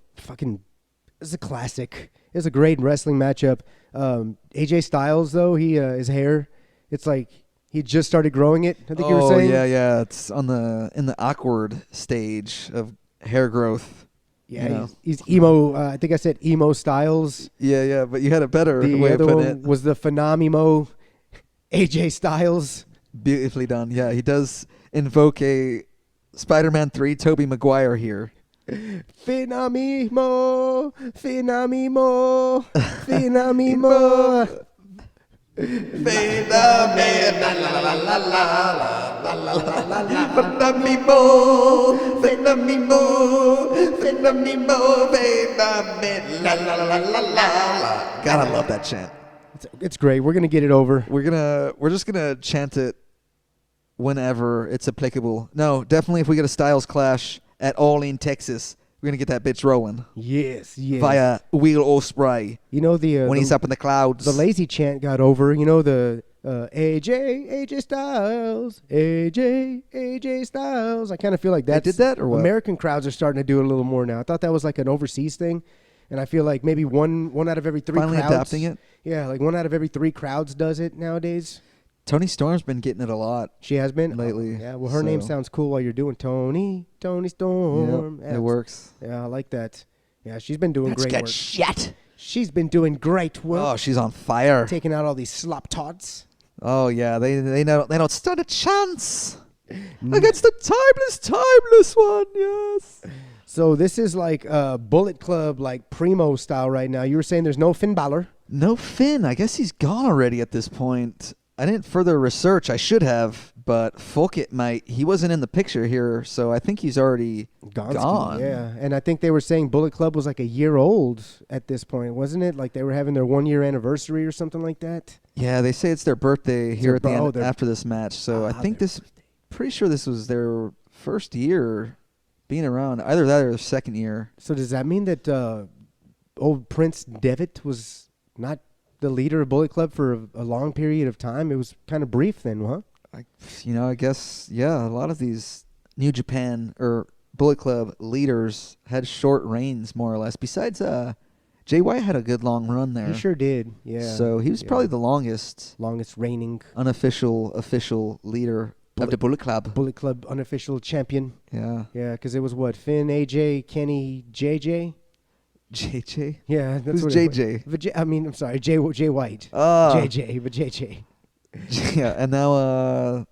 Speaker 1: classic. It was a great wrestling matchup. AJ Styles, though, his hair, it's like he just started growing it. I think you were saying.
Speaker 2: Yeah. It's in the awkward stage of hair growth.
Speaker 1: Yeah,
Speaker 2: you know.
Speaker 1: he's emo. I think I said emo Styles.
Speaker 2: Yeah, but you had a better
Speaker 1: The
Speaker 2: way of
Speaker 1: other
Speaker 2: putting
Speaker 1: one
Speaker 2: it.
Speaker 1: was the Phenomenemo AJ Styles.
Speaker 2: Beautifully done. Yeah, he does invoke a Spider-Man 3 Tobey Maguire here.
Speaker 1: Phenomenemo, Phenomenemo, Phenomenemo.
Speaker 2: God, I love that chant.
Speaker 1: It's great. We're gonna get it over.
Speaker 2: We're just gonna chant it whenever it's applicable. No, definitely if we get a Styles clash at All In Texas, we're gonna get that bitch rolling
Speaker 1: Yes.
Speaker 2: via Wheel Ospreay
Speaker 1: You know
Speaker 2: when he's up in the clouds.
Speaker 1: The lazy chant got over. You know the AJ Styles, AJ Styles. I kind of feel like
Speaker 2: They did that or what?
Speaker 1: American crowds are starting to do it a little more now. I thought that was like an overseas thing, and I feel like maybe one out of every three
Speaker 2: Finally
Speaker 1: crowds.
Speaker 2: adapting it.
Speaker 1: Yeah, like 1 out of every 3 crowds does it nowadays.
Speaker 2: Tony Storm's been getting it a lot.
Speaker 1: She has been
Speaker 2: Lately,
Speaker 1: Yeah, well, her name
Speaker 2: so-
Speaker 1: sounds cool while you're doing Tony Storm.
Speaker 2: Yep, it works.
Speaker 1: Yeah, I like that. Yeah, she's been doing
Speaker 2: That's
Speaker 1: great
Speaker 2: good
Speaker 1: work.
Speaker 2: shit.
Speaker 1: She's been doing great work.
Speaker 2: Oh, she's on fire.
Speaker 1: Taking out all these slop tots.
Speaker 2: Oh yeah, they don't stand a chance against the timeless one. Yes.
Speaker 1: So this is like Bullet Club, like Primo style right now. You were saying there's no Finn Balor.
Speaker 2: No Finn. I guess he's gone already at this point. I didn't further research. I should have, but fuck it, mate. He wasn't in the picture here, so I think he's already gone.
Speaker 1: Yeah, and I think they were saying Bullet Club was like a year old at this point, wasn't it? Like they were having their 1 year anniversary or something like that.
Speaker 2: Yeah, they say it's their birthday here
Speaker 1: their
Speaker 2: at the
Speaker 1: oh,
Speaker 2: end
Speaker 1: their-
Speaker 2: after this match. So I think
Speaker 1: their
Speaker 2: this, pretty sure this was their first year being around. Either that or their second year.
Speaker 1: So does that mean that old Prince Devitt was not the leader of Bullet Club for a long period of time? It was kind of brief then, huh?
Speaker 2: I guess, yeah, a lot of these New Japan or Bullet Club leaders had short reigns, more or less. Besides, Jay White had a good long run there.
Speaker 1: He sure did. Yeah.
Speaker 2: So he was probably the longest
Speaker 1: longest reigning
Speaker 2: official leader of the Bullet Club.
Speaker 1: Bullet Club unofficial champion.
Speaker 2: Yeah.
Speaker 1: Yeah, because it was what? Finn, AJ, Kenny, JJ?
Speaker 2: JJ?
Speaker 1: Yeah, that's
Speaker 2: Who's
Speaker 1: what
Speaker 2: JJ?
Speaker 1: I'm sorry, Jay White.
Speaker 2: Ah.
Speaker 1: JJ, but JJ.
Speaker 2: Yeah, and now,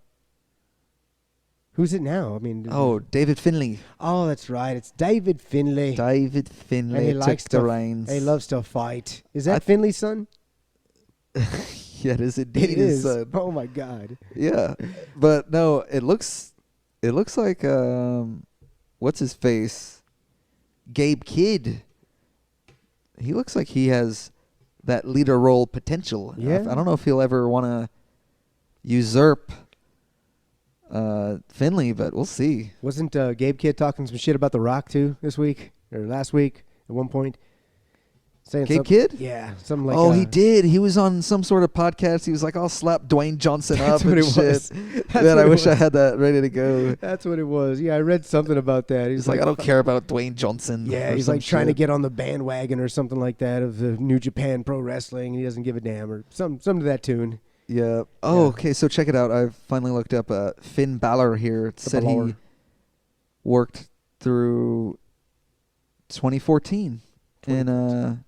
Speaker 1: Who's it now? I mean,
Speaker 2: David Finlay.
Speaker 1: oh, that's right. It's David Finlay.
Speaker 2: David
Speaker 1: and
Speaker 2: Finlay
Speaker 1: he
Speaker 2: took
Speaker 1: likes
Speaker 2: the
Speaker 1: to.
Speaker 2: reins.
Speaker 1: He loves to fight. Is that Finlay's son?
Speaker 2: Yeah, it is indeed
Speaker 1: It
Speaker 2: his
Speaker 1: is.
Speaker 2: son.
Speaker 1: Oh my God.
Speaker 2: Yeah, but no, it looks like what's his face, Gabe Kidd. He looks like he has that leader role potential.
Speaker 1: Yeah.
Speaker 2: I don't know if he'll ever want to usurp Finlay, but we'll see.
Speaker 1: Wasn't Gabe Kidd talking some shit about The Rock too this week or last week at one point? Saying
Speaker 2: Gabe
Speaker 1: something-
Speaker 2: Kidd?
Speaker 1: Yeah, something like.
Speaker 2: Oh, he did. He was on some sort of podcast. He was like, "I'll slap Dwayne Johnson up
Speaker 1: That's what
Speaker 2: and
Speaker 1: it
Speaker 2: shit."
Speaker 1: was. That's
Speaker 2: Man,
Speaker 1: what
Speaker 2: I
Speaker 1: it
Speaker 2: wish I
Speaker 1: was.
Speaker 2: had that ready to go.
Speaker 1: That's what it was. Yeah, I read something about that.
Speaker 2: He's like, "I don't care about Dwayne Johnson."
Speaker 1: Yeah,
Speaker 2: or
Speaker 1: he's
Speaker 2: some
Speaker 1: like trying to
Speaker 2: shit.
Speaker 1: get on the bandwagon or something like that of the New Japan Pro Wrestling, and he doesn't give a damn or some to that tune.
Speaker 2: Yeah. Oh,
Speaker 1: Yeah.
Speaker 2: okay. So check it out. I've finally looked up Finn Balor here. It said
Speaker 1: Balor.
Speaker 2: he worked through 2014 in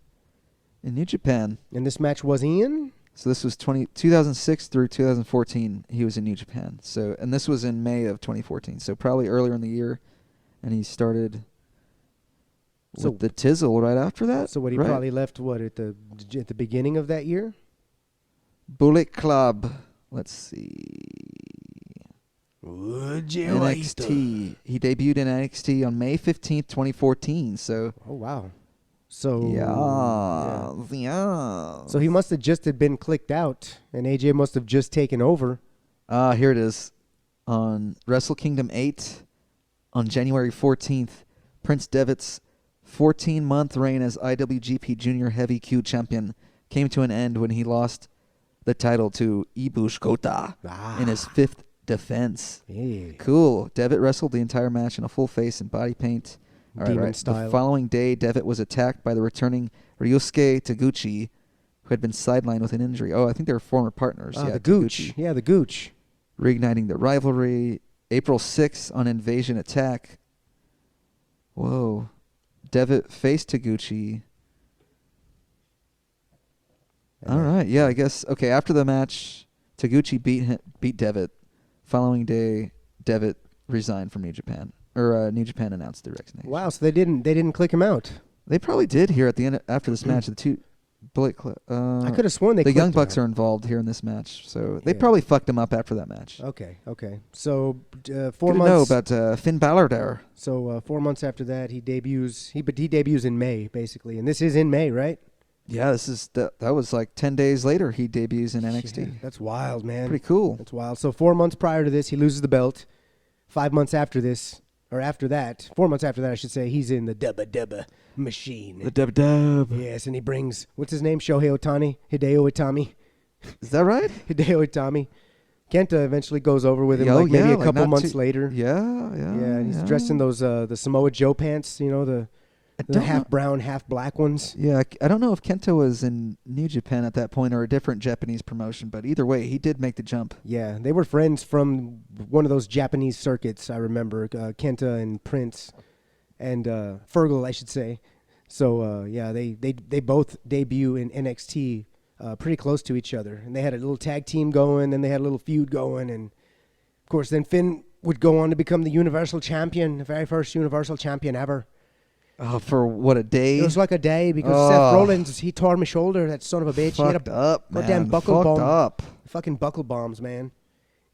Speaker 2: New Japan.
Speaker 1: And this match was Ian.
Speaker 2: So this was 2006 through 2014. He was in New Japan. So and this was in May of 2014. So probably earlier in the year, and he started
Speaker 1: So-
Speaker 2: with the Tizzle right after that.
Speaker 1: So what he
Speaker 2: right?
Speaker 1: probably left at the beginning of that year.
Speaker 2: Bullet Club. Let's see.
Speaker 1: Would you
Speaker 2: NXT. He debuted in NXT on May 15th, 2014. So
Speaker 1: Oh wow. So
Speaker 2: yeah.
Speaker 1: So he must have just had been clicked out, and AJ must have just taken over.
Speaker 2: Here it is. On Wrestle Kingdom 8 on January 14th, Prince Devitt's 14-month reign as IWGP Junior Heavy Q champion came to an end when he lost the title to Ibushi Kota in his 5th defense.
Speaker 1: Yeah.
Speaker 2: Cool. Devitt wrestled the entire match in a full face and body paint.
Speaker 1: Demon style.
Speaker 2: The following day, Devitt was attacked by the returning Ryusuke Taguchi, who had been sidelined with an injury. Oh, I think they were former partners.
Speaker 1: Ah,
Speaker 2: yeah,
Speaker 1: the Gooch.
Speaker 2: Taguchi.
Speaker 1: Yeah, the Gooch.
Speaker 2: Reigniting the rivalry. April 6th on Invasion Attack. Whoa. Devitt faced Taguchi. All right, yeah, I guess. Okay, after the match, Taguchi beat Devitt. Following day, Devitt resigned from New Japan, or New Japan announced their resignation.
Speaker 1: Wow, so they didn't click him out.
Speaker 2: They probably did here at the end after this match. The two,
Speaker 1: I could have sworn they.
Speaker 2: The Young
Speaker 1: clicked him
Speaker 2: Bucks
Speaker 1: out.
Speaker 2: are involved here in this match, so they
Speaker 1: Yeah.
Speaker 2: probably fucked him up after that match.
Speaker 1: Okay. So 4
Speaker 2: Good to
Speaker 1: months.
Speaker 2: know about Finn Balor there.
Speaker 1: So 4 months after that, he debuts. He debuts in May, basically, and this is in May, right?
Speaker 2: Yeah, this is that was like 10 days later. He debuts in NXT.
Speaker 1: Yeah, that's wild, man.
Speaker 2: Pretty cool.
Speaker 1: That's wild. So 4 months prior to this, he loses the belt. 5 months after this, or after that, 4 months after that, I should say, he's in the Dubba machine.
Speaker 3: The dub.
Speaker 1: Yes, and he brings, what's his name? Shohei Ohtani? Hideo Itami?
Speaker 2: Is that right?
Speaker 1: Hideo Itami. Kenta eventually goes over with him,
Speaker 2: Oh,
Speaker 1: like maybe
Speaker 2: yeah,
Speaker 1: a couple
Speaker 2: not
Speaker 1: months
Speaker 2: too-
Speaker 1: later.
Speaker 2: Yeah.
Speaker 1: Yeah, and he's dressed in those the Samoa Joe pants, you know, the
Speaker 2: don't
Speaker 1: half
Speaker 2: know.
Speaker 1: brown, half black ones.
Speaker 2: Yeah, I don't know if Kenta was in New Japan at that point or a different Japanese promotion, but either way, he did make the jump.
Speaker 1: Yeah, they were friends from one of those Japanese circuits, I remember. Kenta and Prince and Fergal, I should say. So, yeah, they both debut in NXT pretty close to each other. And they had a little tag team going, and they had a little feud going. And, of course, then Finn would go on to become the Universal Champion, the very first Universal Champion ever.
Speaker 2: Oh, for what, a day?
Speaker 1: It was like a day because
Speaker 2: Oh.
Speaker 1: Seth Rollins, he tore my shoulder, that son of a bitch. He had
Speaker 2: Fucked
Speaker 1: a
Speaker 2: up, man.
Speaker 1: goddamn buckle
Speaker 2: Fucked
Speaker 1: bomb.
Speaker 2: up.
Speaker 1: Fucking buckle bombs, man.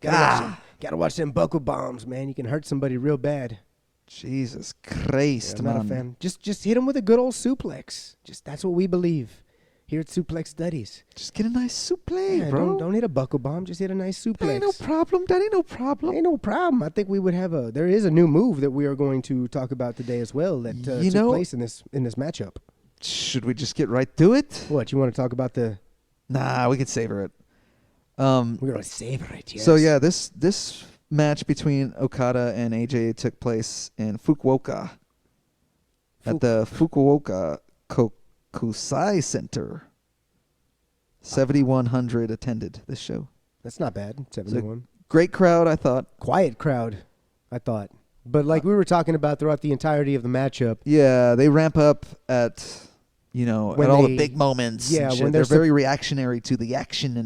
Speaker 2: God.
Speaker 1: Gotta watch them buckle bombs, man. You can hurt somebody real bad.
Speaker 2: Jesus Christ,
Speaker 1: I'm not a
Speaker 2: man.
Speaker 1: fan. Just hit him with a good old suplex. That's what we believe here at Suplex Studies.
Speaker 2: Just get a nice suplex,
Speaker 1: Yeah,
Speaker 2: bro.
Speaker 1: don't hit a buckle bomb. Just hit a nice suplex.
Speaker 2: That ain't no problem. That ain't no problem.
Speaker 1: Ain't no problem. I think we would have there is a new move that we are going to talk about today as well that
Speaker 2: You
Speaker 1: took
Speaker 2: know-
Speaker 1: place in this matchup.
Speaker 2: Should we just get right to it?
Speaker 1: What, you want to talk about the...
Speaker 2: Nah, we could savor it.
Speaker 1: We're going to savor it, yes.
Speaker 2: So yeah, this match between Okada and AJ took place in Fukuoka at the Fukuoka Kokusai Center. 7,100 attended this show.
Speaker 1: That's not bad, 71.
Speaker 2: Great crowd, I thought.
Speaker 1: Quiet crowd, I thought. But like we were talking about throughout the entirety of the matchup,
Speaker 2: Yeah, they ramp up at
Speaker 1: When
Speaker 2: at all
Speaker 1: they-
Speaker 2: the big moments.
Speaker 1: yeah,
Speaker 2: and shit.
Speaker 1: when
Speaker 2: they're
Speaker 1: they're
Speaker 2: very reactionary to the action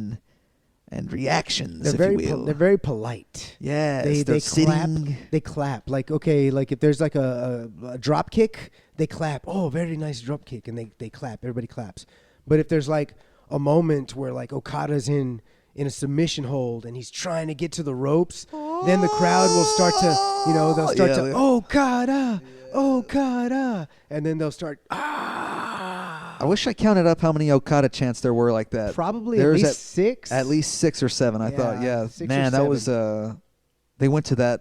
Speaker 2: and reactions,
Speaker 1: they're
Speaker 2: if
Speaker 1: very
Speaker 2: you will.
Speaker 1: they're very polite.
Speaker 2: Yes,
Speaker 1: They
Speaker 2: they're
Speaker 1: clap.
Speaker 2: sitting.
Speaker 1: They clap. Like, okay, like if there's like a drop kick, they clap. Oh, very nice drop kick, and they clap. Everybody claps. But if there's like a moment where like Okada's in a submission hold and he's trying to get to the ropes, then the crowd will start to, they'll start
Speaker 2: Yeah,
Speaker 1: to
Speaker 2: they-
Speaker 1: Okada, and then they'll start
Speaker 2: I wish I counted up how many Okada chants there were like that.
Speaker 1: probably
Speaker 2: There
Speaker 1: at
Speaker 2: was
Speaker 1: least six.
Speaker 2: At least 6 or 7, I thought.
Speaker 1: Yeah,
Speaker 2: Yeah,
Speaker 1: 6 or
Speaker 2: man, that
Speaker 1: 7.
Speaker 2: was. They went to that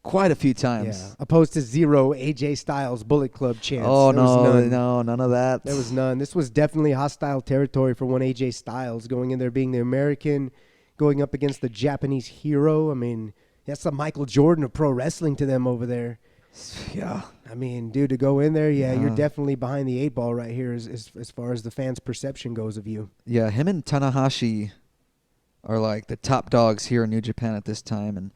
Speaker 2: quite a few
Speaker 1: Yeah,
Speaker 2: times.
Speaker 1: opposed to 0 AJ Styles Bullet Club chants.
Speaker 2: Oh
Speaker 1: There was none.
Speaker 2: no, none of that.
Speaker 1: There was none. This was definitely hostile territory for one AJ Styles, going in there being the American, going up against the Japanese hero. I mean, that's the Michael Jordan of pro wrestling to them over there.
Speaker 2: Yeah.
Speaker 1: I mean, dude, to go in there, you're
Speaker 2: Yeah.
Speaker 1: definitely behind the 8 ball right here as far as the fans' perception goes of you.
Speaker 2: Yeah, him and Tanahashi are like the top dogs here in New Japan at this time, and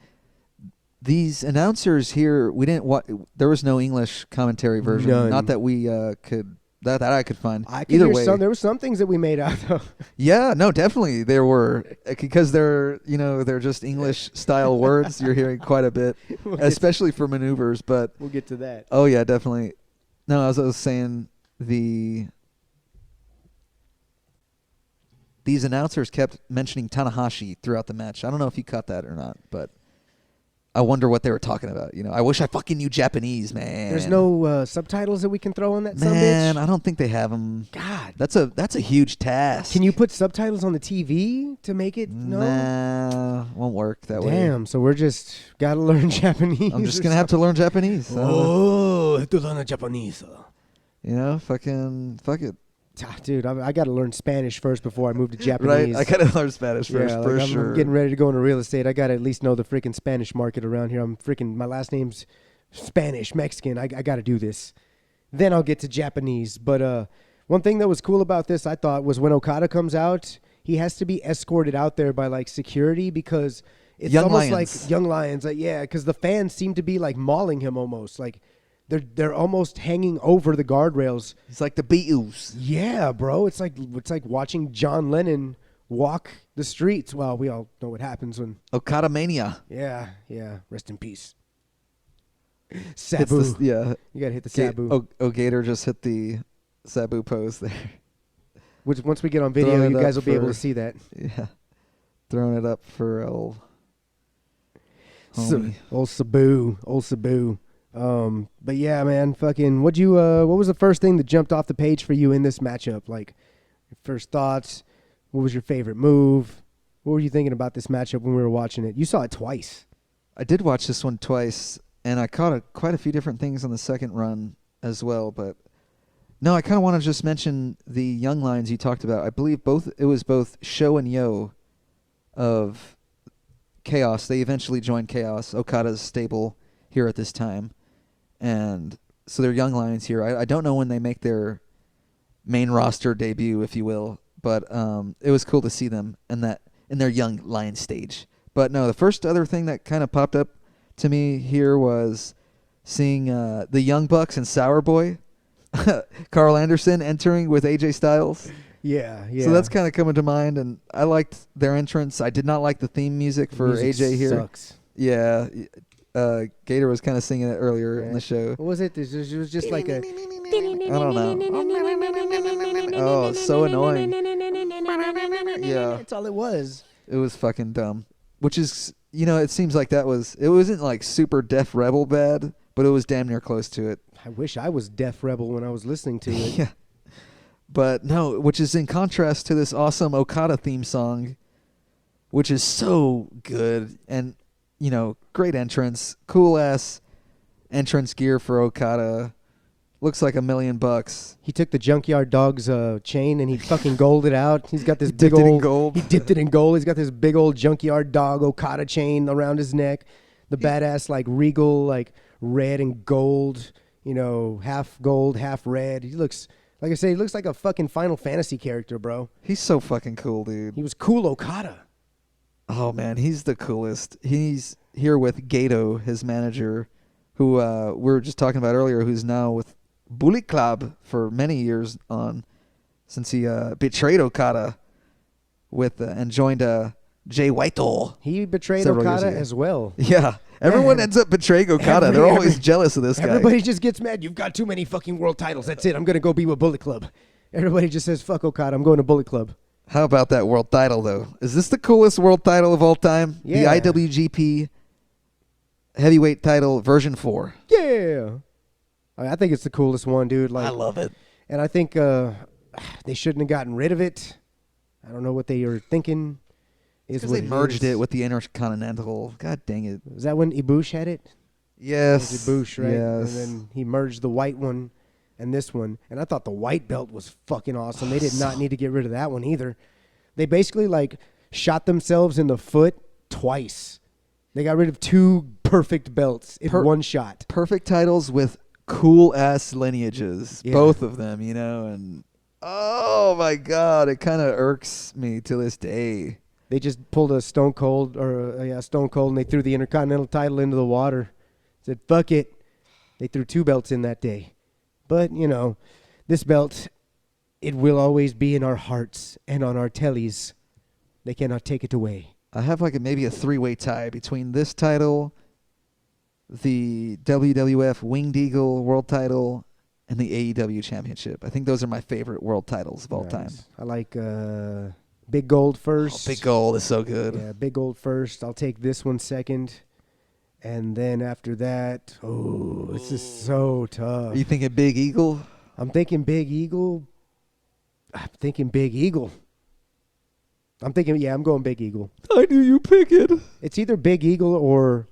Speaker 2: these announcers here, we didn't. There was no English commentary version.
Speaker 1: None.
Speaker 2: Not that we could. That I could find.
Speaker 1: I could
Speaker 2: Either
Speaker 1: hear
Speaker 2: way,
Speaker 1: there were some things that we made out though.
Speaker 2: yeah, no, definitely there were because they're just English style words. You're hearing quite a bit, especially for maneuvers. But
Speaker 1: We'll get to that.
Speaker 2: oh yeah, definitely. No, as I was saying, these announcers kept mentioning Tanahashi throughout the match. I don't know if you caught that or not, but I wonder what they were talking about. I wish I fucking knew Japanese, man.
Speaker 1: There's no subtitles that we can throw on that
Speaker 2: man.
Speaker 1: sumbitch?
Speaker 2: I don't think they have them.
Speaker 1: God.
Speaker 2: That's a huge task.
Speaker 1: Can you put subtitles on the TV to make it? No.
Speaker 2: Nah, won't work that way.
Speaker 1: Damn, so we're just gotta learn Japanese.
Speaker 2: I'm just gonna have to learn Japanese.
Speaker 1: Oh, have to learn Japanese.
Speaker 2: Fuck it.
Speaker 1: Dude, I gotta learn Spanish first before I move to
Speaker 2: Right?
Speaker 1: Japanese.
Speaker 2: I gotta learn Spanish first,
Speaker 1: yeah,
Speaker 2: for
Speaker 1: like
Speaker 2: sure.
Speaker 1: I'm getting ready to go into real estate. I gotta at least know the freaking Spanish market around here. My last name's Spanish, Mexican. I gotta do this. Then I'll get to Japanese. But one thing that was cool about this, I thought, was when Okada comes out, he has to be escorted out there by like security because it's
Speaker 2: Young
Speaker 1: almost
Speaker 2: Lions.
Speaker 1: like young lions. Like, yeah, because the fans seem to be like mauling him almost. Like they're almost hanging over the guardrails.
Speaker 2: It's like the Beatles.
Speaker 1: Yeah, bro. It's like watching John Lennon walk the streets. Well, we all know what happens when.
Speaker 2: Okada Mania.
Speaker 1: Yeah. Rest in peace.
Speaker 2: It's
Speaker 1: Sabu.
Speaker 2: yeah.
Speaker 1: You gotta hit the Sabu.
Speaker 2: Gator just hit the Sabu pose there.
Speaker 1: Which once we get on video,
Speaker 2: Throwing
Speaker 1: you
Speaker 2: it
Speaker 1: guys
Speaker 2: up
Speaker 1: will be able
Speaker 2: for-
Speaker 1: to see that.
Speaker 2: Yeah. Throwing it up for old homie.
Speaker 1: Old Sabu. But yeah, man, fucking. What was the first thing that jumped off the page for you in this matchup? Like, your first thoughts. What was your favorite move? What were you thinking about this matchup when we were watching it? You saw it twice.
Speaker 2: I did watch this one twice, and I caught quite a few different things on the second run as well. But no, I kind of want to just mention the young lions you talked about. I believe it was both Sho and Yo of Chaos. They eventually joined Chaos, Okada's stable here at this time. And so they're young lions here. I don't know when they make their main roster debut, if you will, but it was cool to see them in their young lion stage. But no, the first other thing that kind of popped up to me here was seeing the Young Bucks and Sour Boy, Carl Anderson entering with AJ Styles.
Speaker 1: Yeah.
Speaker 2: So that's kind of coming to mind, and I liked their entrance. I did not like the theme music for AJ here.
Speaker 1: Sucks.
Speaker 2: Yeah. Gator was kind of singing it earlier in the show.
Speaker 1: What was it? It was just like a.
Speaker 2: I don't know. Oh, it's so annoying. Yeah.
Speaker 1: That's all it was.
Speaker 2: It was fucking dumb. Which is, it seems like it wasn't like super Def Rebel bad, but it was damn near close to it.
Speaker 1: I wish I was Def Rebel when I was listening to it.
Speaker 2: Yeah. But no, which is in contrast to this awesome Okada theme song, which is so good. And, great entrance. Cool ass entrance gear for Okada. Looks like $1 million.
Speaker 1: He took the Junkyard Dog's chain and he fucking golded out. He's got this big
Speaker 2: dipped it in
Speaker 1: old
Speaker 2: gold.
Speaker 1: He dipped it in gold. He's got this big old Junkyard Dog Okada chain around his neck. The badass like regal like red and gold, half gold, half red. He looks like I say, he looks like a fucking Final Fantasy character, bro.
Speaker 2: He's so fucking cool, dude.
Speaker 1: He was cool Okada.
Speaker 2: Oh man, he's the coolest. He's here with Gato, his manager, who we were just talking about earlier, who's now with Bullet Club for many years on, since he betrayed Okada and joined Jay Whitehall.
Speaker 1: He betrayed
Speaker 2: several years
Speaker 1: Okada
Speaker 2: ago.
Speaker 1: as well.
Speaker 2: Yeah, everyone ends up betraying Okada. They're always jealous of this guy.
Speaker 1: Everybody just gets mad. You've got too many fucking world titles. That's it. I'm going to go be with Bullet Club. Everybody just says, fuck Okada. I'm going to Bullet Club.
Speaker 2: How about that world title, though? Is this the coolest world title of all time?
Speaker 1: Yeah.
Speaker 2: The IWGP Heavyweight title version 4.
Speaker 1: Yeah. I think it's the coolest one, dude. Like,
Speaker 2: I love it.
Speaker 1: And I think they shouldn't have gotten rid of it. I don't know what they were thinking.
Speaker 2: Because they merged it with the Intercontinental. God dang it.
Speaker 1: Was that when Ibush had it?
Speaker 2: Yes.
Speaker 1: It was Ibush, right?
Speaker 2: Yes.
Speaker 1: And then he merged the white one and this one. And I thought the white belt was fucking awesome. They did not need to get rid of that one either. They basically like shot themselves in the foot twice. They got rid of 2 perfect belts in one shot.
Speaker 2: Perfect titles with cool ass lineages.
Speaker 1: Yeah.
Speaker 2: Both of them, and oh my God, it kind of irks me to this day.
Speaker 1: They just pulled a Stone Cold and they threw the Intercontinental title into the water. Said, fuck it. They threw 2 belts in that day. But, this belt, it will always be in our hearts and on our tellies. They cannot take it away.
Speaker 2: I have maybe a 3-way tie between this title, the WWF Winged Eagle World Title, and the AEW Championship. I think those are my favorite world titles of all time.
Speaker 1: I like Big Gold first.
Speaker 2: Big Gold is so good.
Speaker 1: Yeah, Big Gold first. I'll take this one second. And then after that, this is so tough.
Speaker 2: Are you thinking Big Eagle?
Speaker 1: I'm thinking Big Eagle. I'm going Big Eagle.
Speaker 3: I knew you pick it.
Speaker 1: It's either Big Eagle or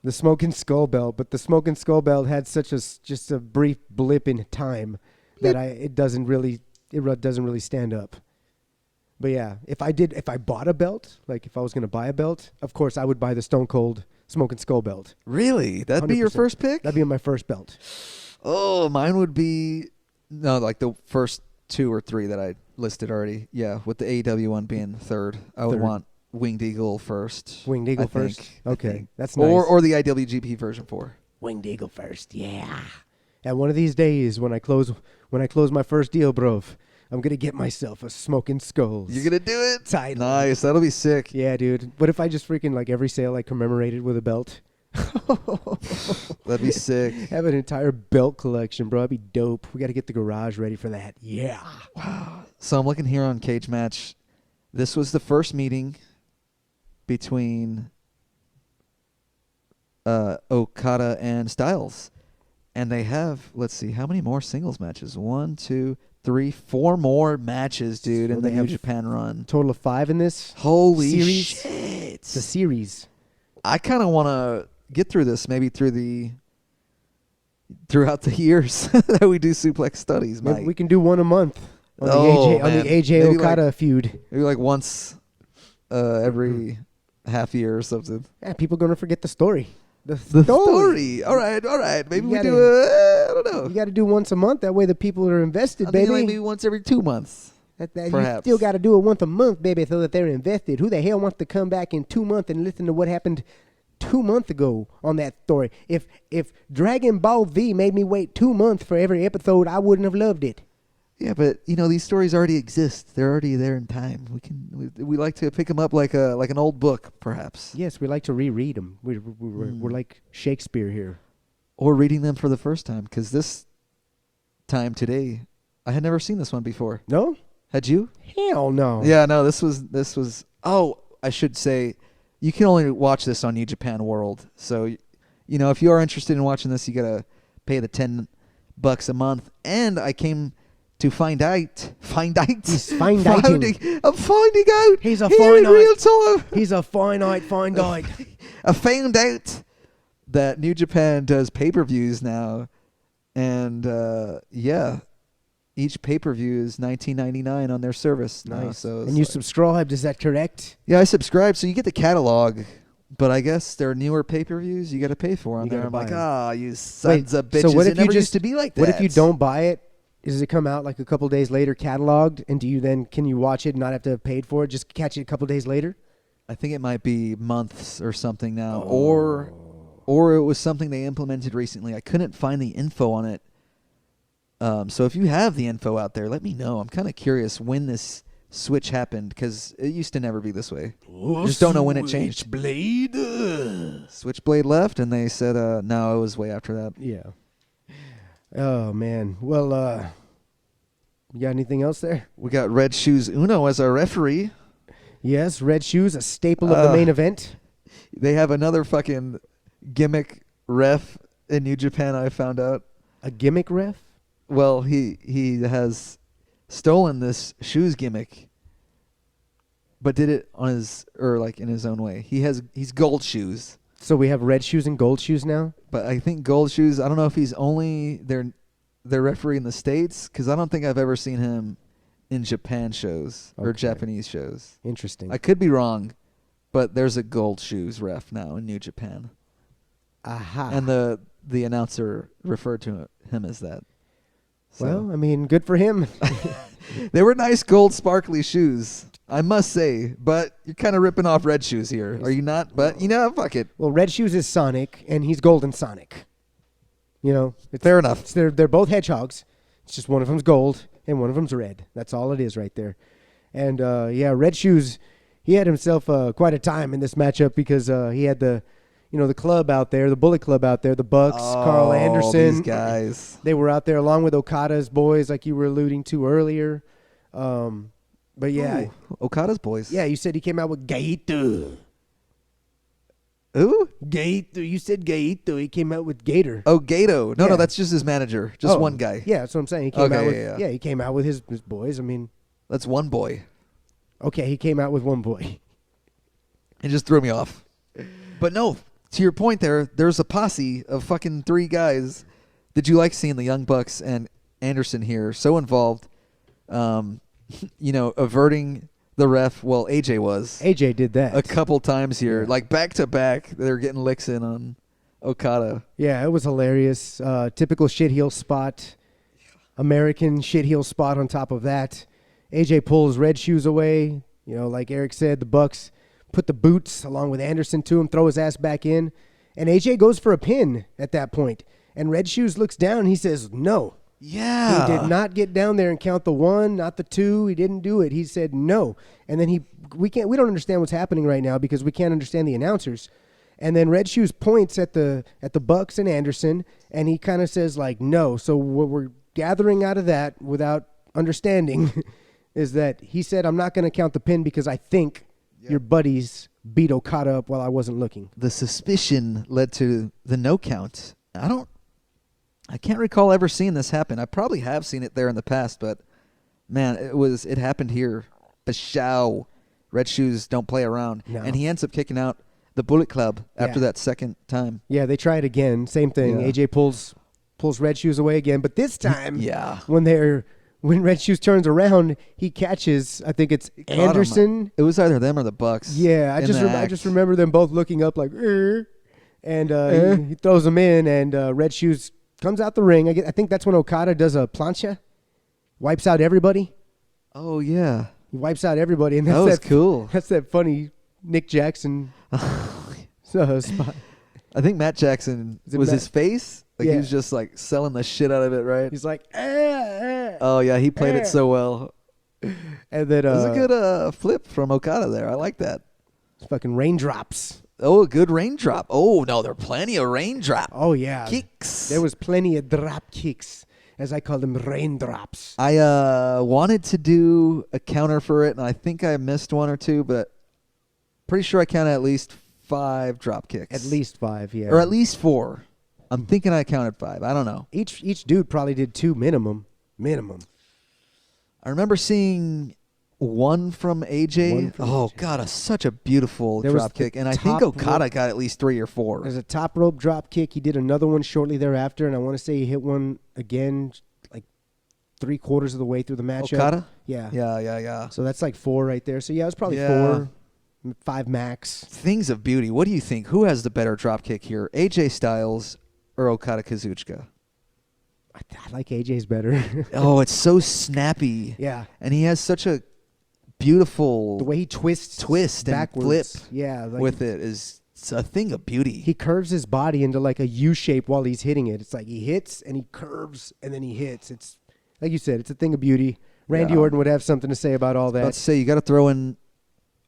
Speaker 1: the Smoking Skull Belt, but the Smoking Skull Belt had just a brief blip in time that it doesn't really stand up. But yeah, if I bought a belt, like if I was going to buy a belt, of course I would buy the Stone Cold Smoking Skull Belt.
Speaker 2: Really? That'd be your
Speaker 1: 100%.
Speaker 2: first pick?
Speaker 1: That'd be my first belt.
Speaker 2: Oh, mine would be the first 2 or 3 that I listed already. Yeah, with the AEW one being third. I would want Winged Eagle first.
Speaker 1: Winged Eagle
Speaker 2: I think.
Speaker 1: first? Okay, that's nice.
Speaker 2: Or the IWGP version 4.
Speaker 1: Winged Eagle first, yeah. And one of these days, when I close my first deal, bro, I'm gonna get myself a Smoking Skulls.
Speaker 2: You're gonna do it?
Speaker 1: title.
Speaker 2: Nice. That'll be sick.
Speaker 1: Yeah, dude. What if I just freaking like every sale I commemorated with a belt?
Speaker 2: That'd be sick.
Speaker 1: Have an entire belt collection, bro. That'd be dope. We got to get the garage ready for that. Yeah.
Speaker 2: So I'm looking here on Cage Match. This was the first meeting between Okada and Styles. And they have, let's see, how many more singles matches? 1, 2, 3, 4 more matches, dude,
Speaker 1: So
Speaker 2: in
Speaker 1: they
Speaker 2: the New
Speaker 1: have
Speaker 2: Japan run.
Speaker 1: Total of 5 in this
Speaker 2: Holy
Speaker 1: series.
Speaker 2: shit.
Speaker 1: It's a series.
Speaker 2: I kind of want to get through this maybe throughout the years that we do Suplex studies,
Speaker 1: Maybe
Speaker 2: Mike.
Speaker 1: we can do one a month on
Speaker 2: Oh,
Speaker 1: on the
Speaker 2: man.
Speaker 1: AJ
Speaker 2: Maybe
Speaker 1: Okada feud.
Speaker 2: Maybe like once every half year or something.
Speaker 1: Yeah, people gonna forget the story. The
Speaker 2: Story. All right. Maybe
Speaker 1: You
Speaker 2: we
Speaker 1: gotta-
Speaker 2: do I don't know.
Speaker 1: You got to do once a month. That way the people are invested,
Speaker 2: I think
Speaker 1: baby.
Speaker 2: like maybe once every 2 months.
Speaker 1: You
Speaker 2: perhaps.
Speaker 1: still got to do it once a month, baby, so that they're invested. Who the hell wants to come back in 2 months and listen to what happened 2 months ago on that story? If Dragon Ball V made me wait 2 months for every episode, I wouldn't have loved it.
Speaker 2: Yeah, but these stories already exist. They're already there in time. We like to pick them up like an old book, perhaps,
Speaker 1: Yes, we like to reread them. We're like Shakespeare here.
Speaker 2: or reading them for the first time. Because this time today, I had never seen this one before.
Speaker 1: No?
Speaker 2: Had you?
Speaker 1: Hell no.
Speaker 2: Yeah, no. This was. Oh, I should say, you can only watch this on New Japan World. So, if you are interested in watching this, you gotta pay the $10 a month. And I came to find out.
Speaker 1: He's find-outing.
Speaker 2: I'm finding out.
Speaker 1: He's a
Speaker 2: here in
Speaker 1: finite.
Speaker 2: real time.
Speaker 1: He's a finite.
Speaker 2: I found out that New Japan does pay-per-views now, and each pay-per-view is $19.99 on their service now.
Speaker 1: Nice.
Speaker 2: So
Speaker 1: And you subscribed, is that correct?
Speaker 2: yeah, I subscribe, so you get the catalog, but I guess there are newer pay-per-views you got to pay for on
Speaker 1: You
Speaker 2: there.
Speaker 1: gotta
Speaker 2: I'm
Speaker 1: buy
Speaker 2: like,
Speaker 1: them.
Speaker 2: you sons of bitches!
Speaker 1: So what if
Speaker 2: it never
Speaker 1: you
Speaker 2: used
Speaker 1: just
Speaker 2: to be like that.
Speaker 1: What if you don't buy it? Does it come out like a couple days later cataloged? And can you watch it and not have to have paid for it? Just catch it a couple days later?
Speaker 2: I think it might be months or something now,
Speaker 1: Oh.
Speaker 2: or it was something they implemented recently. I couldn't find the info on it. So if you have the info out there, let me know. I'm kind of curious when this switch happened, because it used to never be this way. Just don't know when it changed. Switchblade left, and they said, no, it was way after that.
Speaker 1: Yeah. Oh, man. Well, you got anything else there?
Speaker 2: We got Red Shoes Uno as our referee.
Speaker 1: Yes, Red Shoes, a staple of the main event.
Speaker 2: They have another fucking gimmick ref in New Japan, I found out.
Speaker 1: A gimmick ref?
Speaker 2: Well, he has stolen this shoes gimmick, but did it on in his own way. He's Gold Shoes.
Speaker 1: So we have Red Shoes and Gold Shoes now?
Speaker 2: But I think Gold Shoes, I don't know if he's only their referee in the States, because I don't think I've ever seen him in Japan shows or
Speaker 1: Okay.
Speaker 2: Japanese shows.
Speaker 1: Interesting.
Speaker 2: I could be wrong, but there's a Gold Shoes ref now in New Japan.
Speaker 1: Aha.
Speaker 2: And the announcer referred to him as that. So.
Speaker 1: Well, I mean, good for him.
Speaker 2: They were nice gold sparkly shoes, I must say, but you're kind of ripping off Red Shoes here. Are you not? But, fuck it.
Speaker 1: Well, Red Shoes is Sonic, and he's Golden Sonic.
Speaker 2: Fair enough.
Speaker 1: They're both hedgehogs. It's just one of them's gold and one of them's red. That's all it is right there. And Red Shoes, he had himself quite a time in this matchup, because he had the club out there, the Bullet Club out there, the Bucks, Carl Anderson.
Speaker 2: These guys.
Speaker 1: They were out there along with Okada's boys, like you were alluding to earlier. But yeah,
Speaker 2: Ooh, Okada's boys.
Speaker 1: yeah, you said he came out with Gator.
Speaker 2: Ooh?
Speaker 1: Gator. You said Gator. He came out with Gator.
Speaker 2: Oh, Gato. No,
Speaker 1: Yeah.
Speaker 2: that's just his manager. Just
Speaker 1: Oh,
Speaker 2: one guy.
Speaker 1: Yeah, that's what I'm saying. He came
Speaker 2: Okay,
Speaker 1: out with
Speaker 2: yeah.
Speaker 1: he came out with his boys. I mean,
Speaker 2: That's one boy.
Speaker 1: okay, he came out with one boy.
Speaker 2: It just threw me off. But no, to your point there's a posse of fucking 3 guys. Did you like seeing the Young Bucks and Anderson here so involved, averting the ref? Well, AJ was.
Speaker 1: AJ did that.
Speaker 2: A couple times here.
Speaker 1: Yeah.
Speaker 2: Like back to back, they're getting licks in on Okada.
Speaker 1: Yeah, it was hilarious. Typical shitheel spot. American shitheel spot on top of that. AJ pulls Red Shoes away. Like Eric said, the Bucks put the boots along with Anderson to him, throw his ass back in. And AJ goes for a pin at that point. And Red Shoes looks down and he says, no.
Speaker 2: Yeah.
Speaker 1: He did not get down there and count the 1, not the 2. He didn't do it. He said no. And then we don't understand what's happening right now because we can't understand the announcers. And then Red Shoes points at the Bucks and Anderson, and he kind of says like no. So what we're gathering out of that without understanding is that he said, I'm not going to count the pin because I think your buddies beat Okada up while I wasn't looking.
Speaker 2: The suspicion led to the no count. I can't recall ever seeing this happen. I probably have seen it there in the past, but man, it happened here. Bashow. Red Shoes don't play around.
Speaker 1: No.
Speaker 2: And he ends up kicking out the Bullet Club after that second time.
Speaker 1: Yeah, they try it again. Same thing.
Speaker 2: Yeah.
Speaker 1: AJ pulls Red Shoes away again, but this time when Red Shoes turns around, he catches, I think it's Anderson.
Speaker 2: It was either them or the Bucks.
Speaker 1: Yeah, I just remember them both looking up like, and he throws them in, and Red Shoes comes out the ring. I think that's when Okada does a plancha, wipes out everybody.
Speaker 2: Oh, yeah.
Speaker 1: He wipes out everybody. And
Speaker 2: that was cool.
Speaker 1: That's that funny Nick Jackson spot.
Speaker 2: I think Matt Jackson, his face? Like he was just like selling the shit out of it, right?
Speaker 1: He's like,
Speaker 2: Oh, yeah, he played it so well.
Speaker 1: And then,
Speaker 2: it was a good flip from Okada there. I like that.
Speaker 1: Fucking raindrops.
Speaker 2: Oh, a good raindrop. Oh, no, there are plenty of raindrop.
Speaker 1: Oh, yeah.
Speaker 2: Kicks.
Speaker 1: There was plenty of drop kicks, as I call them, raindrops.
Speaker 2: I wanted to do a counter for it, and I think I missed 1 or 2, but pretty sure I counted at least 5 drop kicks.
Speaker 1: At least 5, yeah.
Speaker 2: Or at least 4. I'm thinking I counted 5. I don't know.
Speaker 1: Each dude probably did 2 minimum.
Speaker 2: I remember seeing 1 from AJ. God, such a beautiful drop kick. And I think Okada got at least 3 or 4.
Speaker 1: There's a top rope drop kick. He did another one shortly thereafter, and I want to say he hit one again like 3/4 of the way through the matchup.
Speaker 2: Okada?
Speaker 1: Yeah.
Speaker 2: Yeah.
Speaker 1: So that's like 4 right there. So yeah, it was probably 5 max.
Speaker 2: Things of beauty. What do you think? Who has the better drop kick here? AJ Styles or Okada Kazuchika?
Speaker 1: I like AJ's better.
Speaker 2: Oh, it's so snappy.
Speaker 1: Yeah.
Speaker 2: And he has such a beautiful
Speaker 1: the way he twists
Speaker 2: backwards
Speaker 1: and flip
Speaker 2: with it is a thing of beauty.
Speaker 1: He curves his body into like a U shape while he's hitting it. It's like he hits and he curves and then he hits. It's like you said, it's a thing of beauty. Randy Orton would have something to say about all that.
Speaker 2: I was about to say, you got to throw in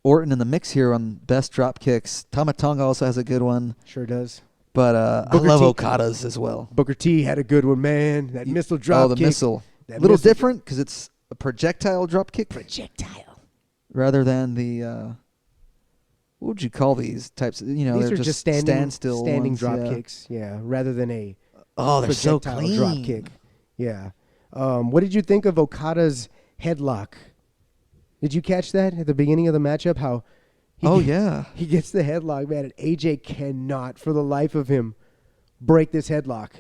Speaker 2: Orton in the mix here on best drop kicks. Tama Tonga also has a good one.
Speaker 1: Sure does.
Speaker 2: But I love Okada's as well.
Speaker 1: Booker T had a good one, man. That missile drop kick.
Speaker 2: Oh, the missile. A little different because it's a projectile drop kick. Rather than the, what would you call these types? These
Speaker 1: are
Speaker 2: just
Speaker 1: standing
Speaker 2: ones,
Speaker 1: drop kicks. Yeah, rather than a
Speaker 2: they're so
Speaker 1: projectile
Speaker 2: clean.
Speaker 1: drop kick. Yeah. What did you think of Okada's headlock? Did you catch that at the beginning of the matchup? How? He gets the headlock, man, and AJ cannot, for the life of him, break this headlock.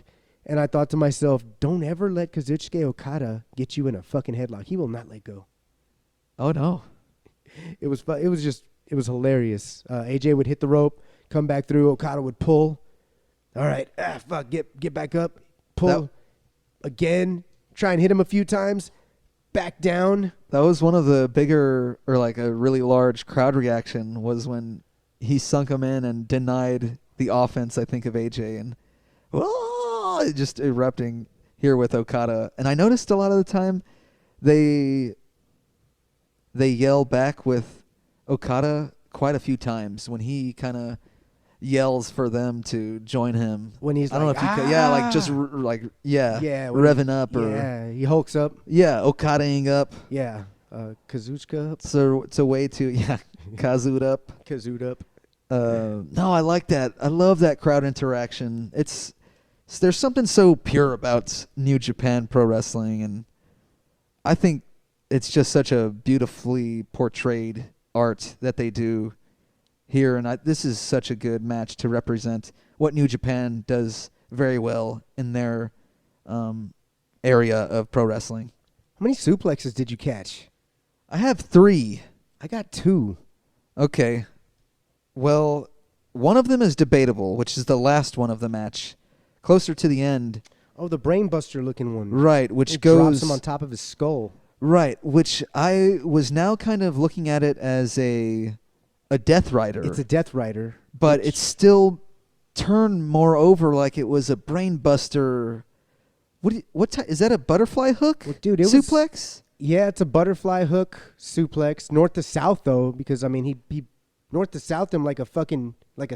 Speaker 1: And I thought to myself, don't ever let Kazuchika Okada get you in a fucking headlock. He will not let go.
Speaker 2: Oh, no.
Speaker 1: It was hilarious. AJ would hit the rope, come back through. Okada would pull. All right, get back up, pull again. Try and hit him a few times. Back down.
Speaker 2: That was one of the bigger, or like a really large crowd reaction, was when he sunk him in and denied the offense, I think, of AJ, and just erupting here with Okada. And I noticed a lot of the time they yell back with Okada quite a few times when he kind of yells for them to join him.
Speaker 1: When he's
Speaker 2: revving up, or
Speaker 1: he hulks up.
Speaker 2: Yeah, Okada-ing up.
Speaker 1: Yeah, Kazuchika up.
Speaker 2: So it's a way to Kazoot up.
Speaker 1: Kazoot up.
Speaker 2: No, I like that. I love that crowd interaction. There's something so pure about New Japan Pro Wrestling, and I think it's just such a beautifully portrayed art that they do here, and this is such a good match to represent what New Japan does very well in their area of pro wrestling.
Speaker 1: How many suplexes did you catch?
Speaker 2: I have 3.
Speaker 1: I got 2.
Speaker 2: Okay. Well, one of them is debatable, which is the last one of the match, closer to the end.
Speaker 1: Oh, the brainbuster looking one.
Speaker 2: Right, which
Speaker 1: drops him on top of his skull.
Speaker 2: Right, which I was now kind of looking at it as a Death Rider.
Speaker 1: It's a Death Rider.
Speaker 2: But it's still turn more over like it was a brain buster. Is that a butterfly hook?
Speaker 1: Well, dude, it
Speaker 2: suplex?
Speaker 1: Yeah, it's a butterfly hook suplex, north to south though, because I mean he north to south him like a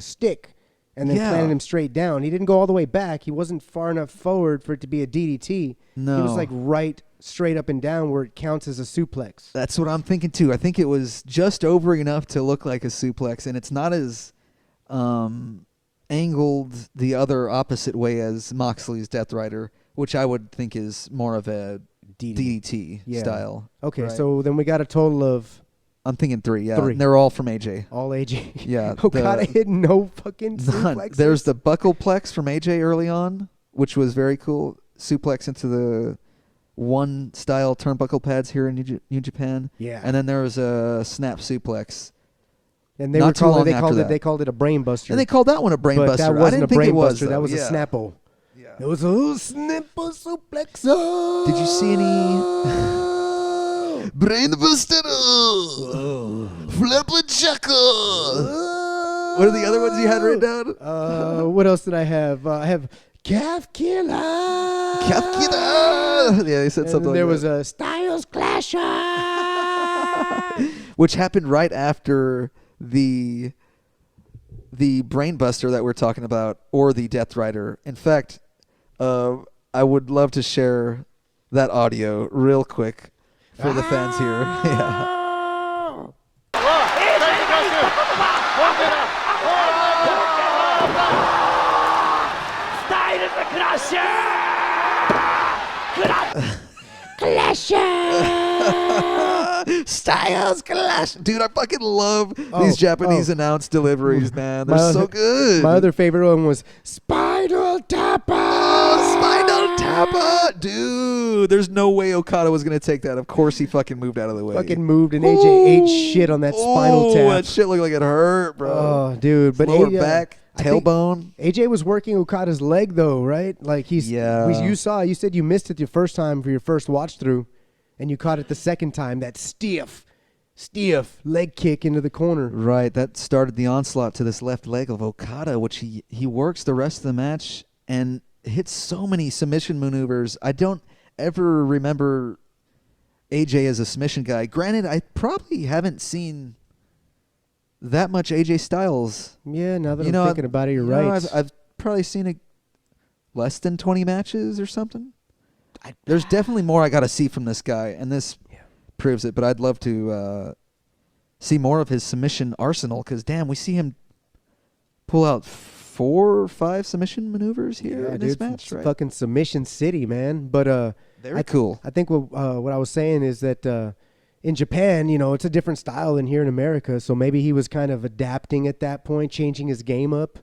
Speaker 1: stick, and then planted him straight down. He didn't go all the way back. He wasn't far enough forward for it to be a DDT.
Speaker 2: No,
Speaker 1: he was like right straight up and down where it counts as a suplex.
Speaker 2: That's what I'm thinking too. I think it was just over enough to look like a suplex, and it's not as angled the other opposite way as Moxley's Death Rider, which I would think is more of a DDT style.
Speaker 1: Okay,
Speaker 2: right?
Speaker 1: so then we got a total of...
Speaker 2: I'm thinking 3, yeah.
Speaker 1: 3.
Speaker 2: And they're all from AJ.
Speaker 1: All AJ.
Speaker 2: Yeah.
Speaker 1: Okada hit no fucking
Speaker 2: none.
Speaker 1: suplexes.
Speaker 2: There's the buckleplex from AJ early on, which was very cool. Suplex into the one style turnbuckle pads here in New Japan.
Speaker 1: Yeah.
Speaker 2: And then there was a snap suplex.
Speaker 1: And they
Speaker 2: Not
Speaker 1: were
Speaker 2: too long
Speaker 1: calling,
Speaker 2: after that.
Speaker 1: they called it a brain buster.
Speaker 2: And they called that one a brain
Speaker 1: but
Speaker 2: buster.
Speaker 1: that wasn't
Speaker 2: I didn't
Speaker 1: a
Speaker 2: think
Speaker 1: brain
Speaker 2: it was,
Speaker 1: buster.
Speaker 2: though.
Speaker 1: That was a
Speaker 2: Yeah.
Speaker 1: snapple.
Speaker 2: Yeah.
Speaker 1: It was a snapple suplexer.
Speaker 2: Did you see any brain buster? Flapper chuckle. What are the other ones you had written down?
Speaker 1: What else did I have? I have calf killer.
Speaker 2: Calf killer. Yeah, they said
Speaker 1: And
Speaker 2: something.
Speaker 1: there
Speaker 2: like
Speaker 1: was a Styles clasher,
Speaker 2: which happened right after the brain buster that we're talking about, or the Death Rider. In fact, I would love to share that audio real quick for the fans here. Yeah. Styles Clash. Dude, I fucking love these Japanese announced deliveries, man. They're so good.
Speaker 1: My other favorite one was Spinal Tapper.
Speaker 2: Spinal Tapper. Dude, there's no way Okada was going to take that. Of course he fucking moved out of the way.
Speaker 1: Fucking moved, and AJ ate shit on that spinal tap.
Speaker 2: That shit looked like it hurt, bro.
Speaker 1: Oh, dude. But
Speaker 2: lower
Speaker 1: AJ,
Speaker 2: back, tailbone.
Speaker 1: AJ was working Okada's leg, though, right? Like you said you missed it the first time for your first watch through, and you caught it the second time. That stiff leg kick into the corner.
Speaker 2: Right, that started the onslaught to this left leg of Okada, which he works the rest of the match and hits so many submission maneuvers. I don't ever remember AJ as a submission guy. Granted, I probably haven't seen that much AJ Styles.
Speaker 1: Yeah, now that I'm thinking about it, you're right.
Speaker 2: I've probably seen less than 20 matches or something. There's definitely more I got to see from this guy, and this proves it. But I'd love to see more of his submission arsenal, because, damn, we see him pull out 4 or 5 submission maneuvers here in this match,
Speaker 1: it's
Speaker 2: right?
Speaker 1: fucking submission city, man. But
Speaker 2: very cool.
Speaker 1: I think what I was saying is that in Japan, it's a different style than here in America. So maybe he was kind of adapting at that point, changing his game up,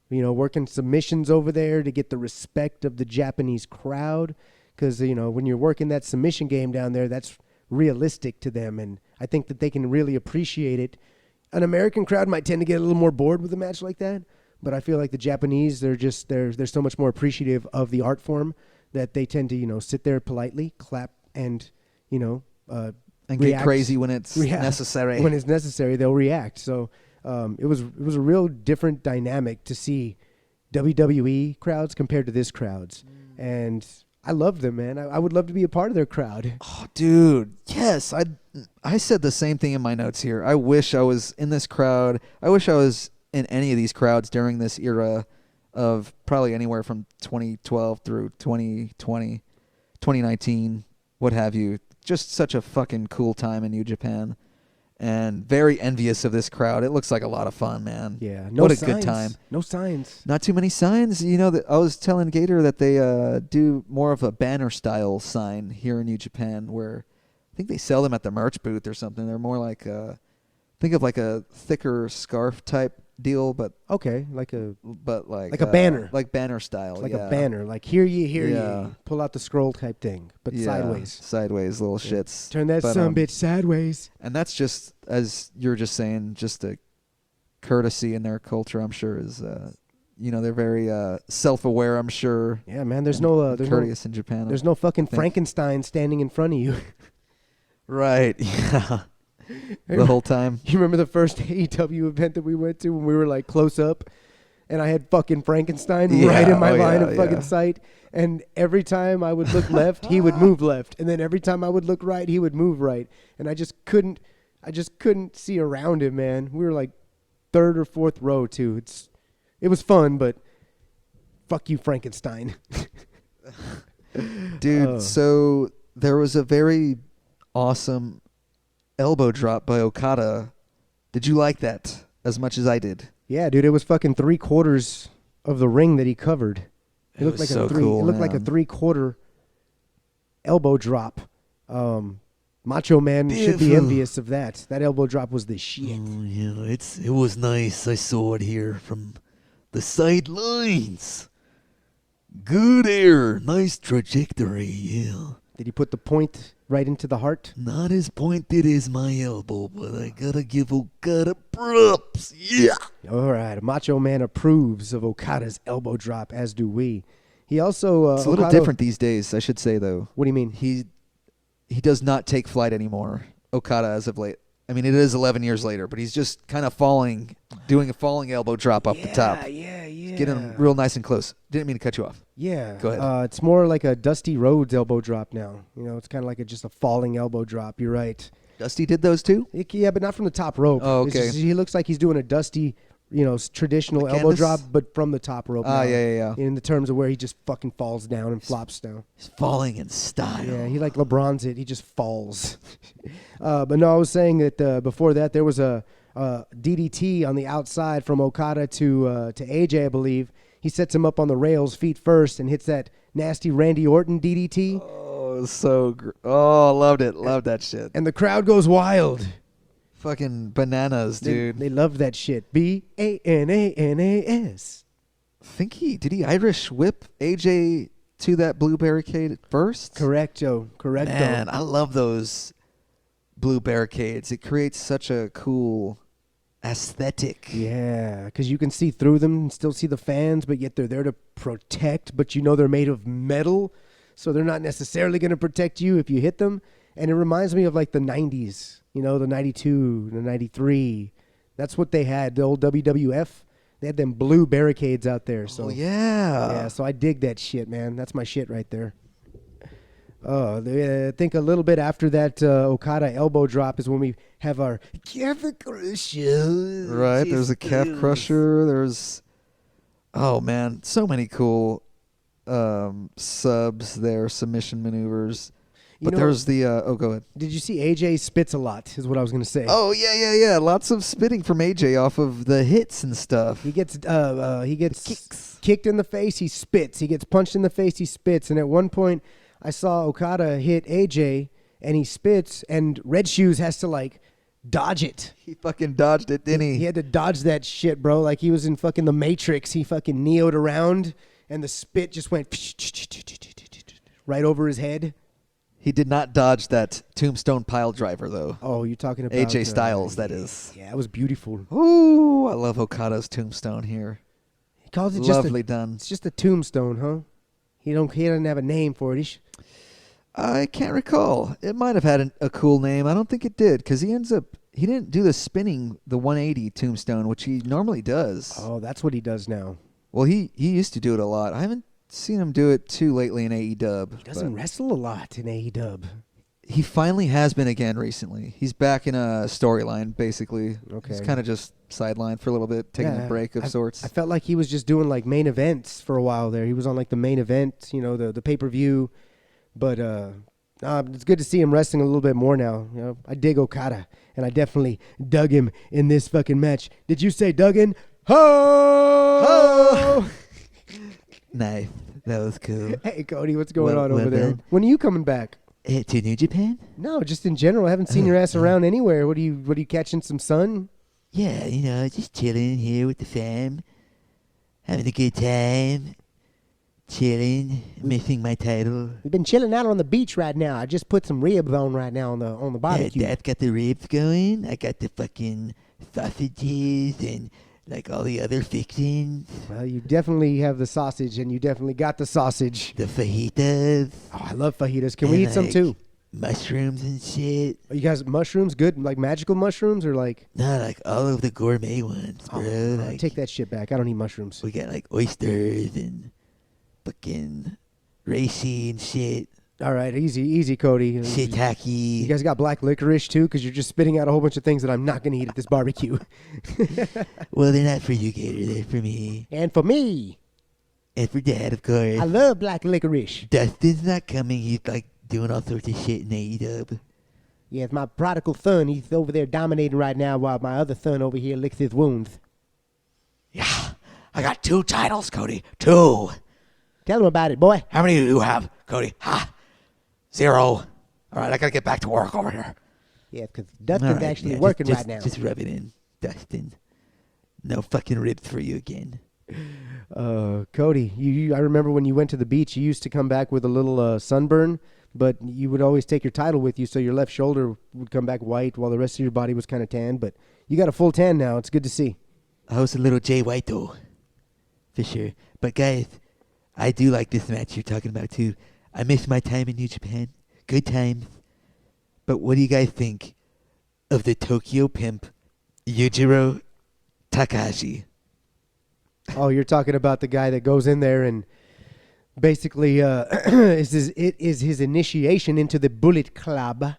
Speaker 1: working submissions over there to get the respect of the Japanese crowd. Because, when you're working that submission game down there, that's realistic to them. And I think that they can really appreciate it. An American crowd might tend to get a little more bored with a match like that. But I feel like the Japanese, they're so much more appreciative of the art form that they tend to, sit there politely, clap, and,
Speaker 2: and
Speaker 1: react.
Speaker 2: Get crazy when it's necessary.
Speaker 1: When it's necessary, they'll react. So it was a real different dynamic to see WWE crowds compared to this crowds. And I loved them, man. I would love to be a part of their crowd.
Speaker 2: Oh, dude. Yes. I said the same thing in my notes here. I wish I was in this crowd. I wish I was in any of these crowds during this era of probably anywhere from 2012 through 2020, 2019, what have you. Just such a fucking cool time in New Japan. And very envious of this crowd. It looks like a lot of fun, man.
Speaker 1: Yeah.
Speaker 2: What a good time.
Speaker 1: No signs.
Speaker 2: Not too many signs. That I was telling Gator that they do more of a banner style sign here in New Japan, where I think they sell them at the merch booth or something. They're more like think of like a thicker scarf type deal, but
Speaker 1: okay, like a
Speaker 2: banner, like banner style,
Speaker 1: like a banner, like hear ye, pull out the scroll type thing, but sideways
Speaker 2: little shits.
Speaker 1: Turn that bitch sideways.
Speaker 2: And that's just, as you're just saying, just a courtesy in their culture. I'm sure is they're very self-aware. I'm sure.
Speaker 1: Yeah, man. There's courteous
Speaker 2: in Japan.
Speaker 1: There's no fucking Frankenstein standing in front of you.
Speaker 2: Right. Yeah. The whole time.
Speaker 1: You remember the first AEW event that we went to when we were like close up? and I had fucking Frankenstein
Speaker 2: Yeah,
Speaker 1: right in my
Speaker 2: oh,
Speaker 1: line
Speaker 2: yeah,
Speaker 1: of fucking
Speaker 2: yeah.
Speaker 1: sight. And every time I would look left, he would move left, and then every time I would look right, he would move right, and I just couldn't see around him, man. We were like third or fourth row too. It was fun, but fuck you, Frankenstein.
Speaker 2: Dude, so there was a very awesome elbow drop by Okada. Did you like that as much as I did?
Speaker 1: Yeah, dude, it was fucking 3/4 of the ring that he covered. It looked
Speaker 2: was
Speaker 1: like
Speaker 2: so cool,
Speaker 1: It looked like a
Speaker 2: man.
Speaker 1: 3/4 elbow drop. Macho Man should be
Speaker 3: Beautiful.
Speaker 1: envious of that. That elbow drop was the shit.
Speaker 3: Oh, yeah, it was nice. I saw it here from the sidelines. Good air, nice trajectory, yeah.
Speaker 1: Did he put the point right into the heart?
Speaker 3: Not as pointed as my elbow, but I gotta give Okada props, yeah.
Speaker 1: All right, Macho Man approves of Okada's elbow drop, as do we. He also
Speaker 2: It's a little
Speaker 1: Okada-
Speaker 2: different these days, I should say, though.
Speaker 1: What do you mean?
Speaker 2: He does not take flight anymore, Okada, as of late. I mean, it is 11 years later, but he's just kind of doing a falling elbow drop up the top.
Speaker 1: Yeah.
Speaker 2: Getting him real nice and close. Didn't mean to cut you off.
Speaker 1: Yeah.
Speaker 2: Go ahead.
Speaker 1: It's more like a Dusty Rhodes elbow drop now. You know, it's kind of like just a falling elbow drop. You're right.
Speaker 2: Dusty did those too?
Speaker 1: Yeah, but not from the top rope.
Speaker 2: Oh,
Speaker 1: It's
Speaker 2: okay.
Speaker 1: just- he looks like he's doing a Dusty, traditional
Speaker 2: The
Speaker 1: elbow
Speaker 2: canvas?
Speaker 1: drop, but from the top rope.
Speaker 2: Ah,
Speaker 1: now.
Speaker 2: yeah.
Speaker 1: In the terms of where he just fucking falls down and flops down.
Speaker 3: He's falling in style.
Speaker 1: Yeah, he like LeBron's it. He just falls. But no, I was saying that before that there was a DDT on the outside from Okada to AJ, I believe. He sets him up on the rails, feet first, and hits that nasty Randy Orton DDT.
Speaker 2: Oh, I loved it. Loved that shit.
Speaker 1: And the crowd goes wild.
Speaker 2: Fucking bananas, dude.
Speaker 1: They love that shit. BANANAS.
Speaker 2: Did he Irish whip AJ to that blue barricade first?
Speaker 1: Correcto.
Speaker 2: Man, I love those blue barricades. It creates such a cool aesthetic.
Speaker 1: Yeah, because you can see through them and still see the fans, but yet they're there to protect, but you know they're made of metal, so they're not necessarily going to protect you if you hit them. And it reminds me of like the 90s, the 92, the 93. That's what they had, the old WWF. They had them blue barricades out there. So yeah, so I dig that shit, man. That's my shit right there. I think a little bit after that Okada elbow drop is when we have our calf crusher.
Speaker 2: Right, there's a calf crusher. There's, oh man, so many cool subs there, submission maneuvers. But there's the, go ahead.
Speaker 1: Did you see AJ spits a lot, is what I was going to say.
Speaker 2: Oh, yeah. Lots of spitting from AJ off of the hits and stuff.
Speaker 1: He gets
Speaker 2: Kicks.
Speaker 1: kicked in the face, he spits. He gets punched in the face, he spits. And at one point, I saw Okada hit AJ, and he spits, and Red Shoes has to, like, dodge it.
Speaker 2: He fucking dodged it, didn't he?
Speaker 1: He had to dodge that shit, bro. Like he was in fucking The Matrix. He fucking neoed around, and the spit just went right over his head.
Speaker 2: He did not dodge that tombstone pile driver, though.
Speaker 1: Oh, you're talking about
Speaker 2: AJ Styles, that is.
Speaker 1: Yeah, it was beautiful.
Speaker 2: Ooh, I love Okada's tombstone here.
Speaker 1: He calls it
Speaker 2: Lovely done.
Speaker 1: It's just a tombstone, huh? He doesn't have a name for it.
Speaker 2: I can't recall. It might have had a cool name. I don't think it did, because he didn't do the 180 tombstone, which he normally does.
Speaker 1: Oh, that's what he does now.
Speaker 2: Well, he used to do it a lot. I haven't seen him do it too lately in AEW.
Speaker 1: He doesn't wrestle a lot in AEW.
Speaker 2: He finally has been again recently. He's back in a storyline, basically.
Speaker 1: Okay.
Speaker 2: He's kind of just sidelined for a little bit, taking a break of sorts.
Speaker 1: I felt like he was just doing like main events for a while there. He was on like the main event, the pay-per-view. But it's good to see him wrestling a little bit more now. I dig Okada, and I definitely dug him in this fucking match. Did you say Duggan? Ho!
Speaker 2: Nice. That was cool.
Speaker 1: Hey, Cody, what's going
Speaker 2: Well
Speaker 1: on over there?
Speaker 2: done.
Speaker 1: When are you coming back?
Speaker 2: To New Japan?
Speaker 1: No, just in general. I haven't seen your ass around anywhere. What are you catching some sun?
Speaker 3: Yeah, just chilling here with the fam. Having a good time. Chilling. Missing my title.
Speaker 1: We've been chilling out on the beach right now. I just put some ribs on right now on the barbecue.
Speaker 3: Yeah, Dad's got the ribs going. I got the fucking sausages and like all the other fixings.
Speaker 1: Well, you definitely have the sausage, and you definitely got the sausage.
Speaker 3: The fajitas.
Speaker 1: Oh, I love fajitas. Can we
Speaker 3: And,
Speaker 1: eat some
Speaker 3: like,
Speaker 1: too?
Speaker 3: mushrooms and shit.
Speaker 1: Are you guys mushrooms good? Like magical mushrooms or like?
Speaker 3: Not like all of the gourmet ones, bro. Like,
Speaker 1: Take that shit back. I don't eat mushrooms.
Speaker 3: we got like oysters and fucking reishi and shit.
Speaker 1: All right, easy, Cody. You
Speaker 3: Shiitake.
Speaker 1: guys got black licorice too, because you're just spitting out a whole bunch of things that I'm not gonna eat at this barbecue.
Speaker 3: Well, they're not for you, Gator. They're for me.
Speaker 1: And for me,
Speaker 3: And for Dad, of course.
Speaker 1: I love black licorice.
Speaker 3: Dustin's not coming. He's like doing all sorts of shit in AEW.
Speaker 1: Yeah, it's my prodigal son. He's over there dominating right now while my other son over here licks his wounds.
Speaker 3: Yeah, I got 2 titles, Cody. 2.
Speaker 1: Tell him about it, boy.
Speaker 3: How many do you have, Cody? Ha! 0. All right, I gotta get back to work over here.
Speaker 1: Yeah, because Dustin's
Speaker 3: All right,
Speaker 1: actually
Speaker 3: yeah,
Speaker 1: working
Speaker 3: just,
Speaker 1: right now.
Speaker 3: Just rub it in, Dustin. No fucking ribs for you again.
Speaker 1: Cody, I remember when you went to the beach, you used to come back with a little sunburn, but you would always take your title with you, so your left shoulder would come back white while the rest of your body was kind of tan. But you got a full tan now. It's good to see.
Speaker 3: I was a little Jay White, though. For sure. But, guys, I do like this match you're talking about, too. I miss my time in New Japan. Good times. But what do you guys think of the Tokyo Pimp, Yujiro Takahashi?
Speaker 1: Oh, you're talking about the guy that goes in there and basically it is his initiation into the Bullet Club.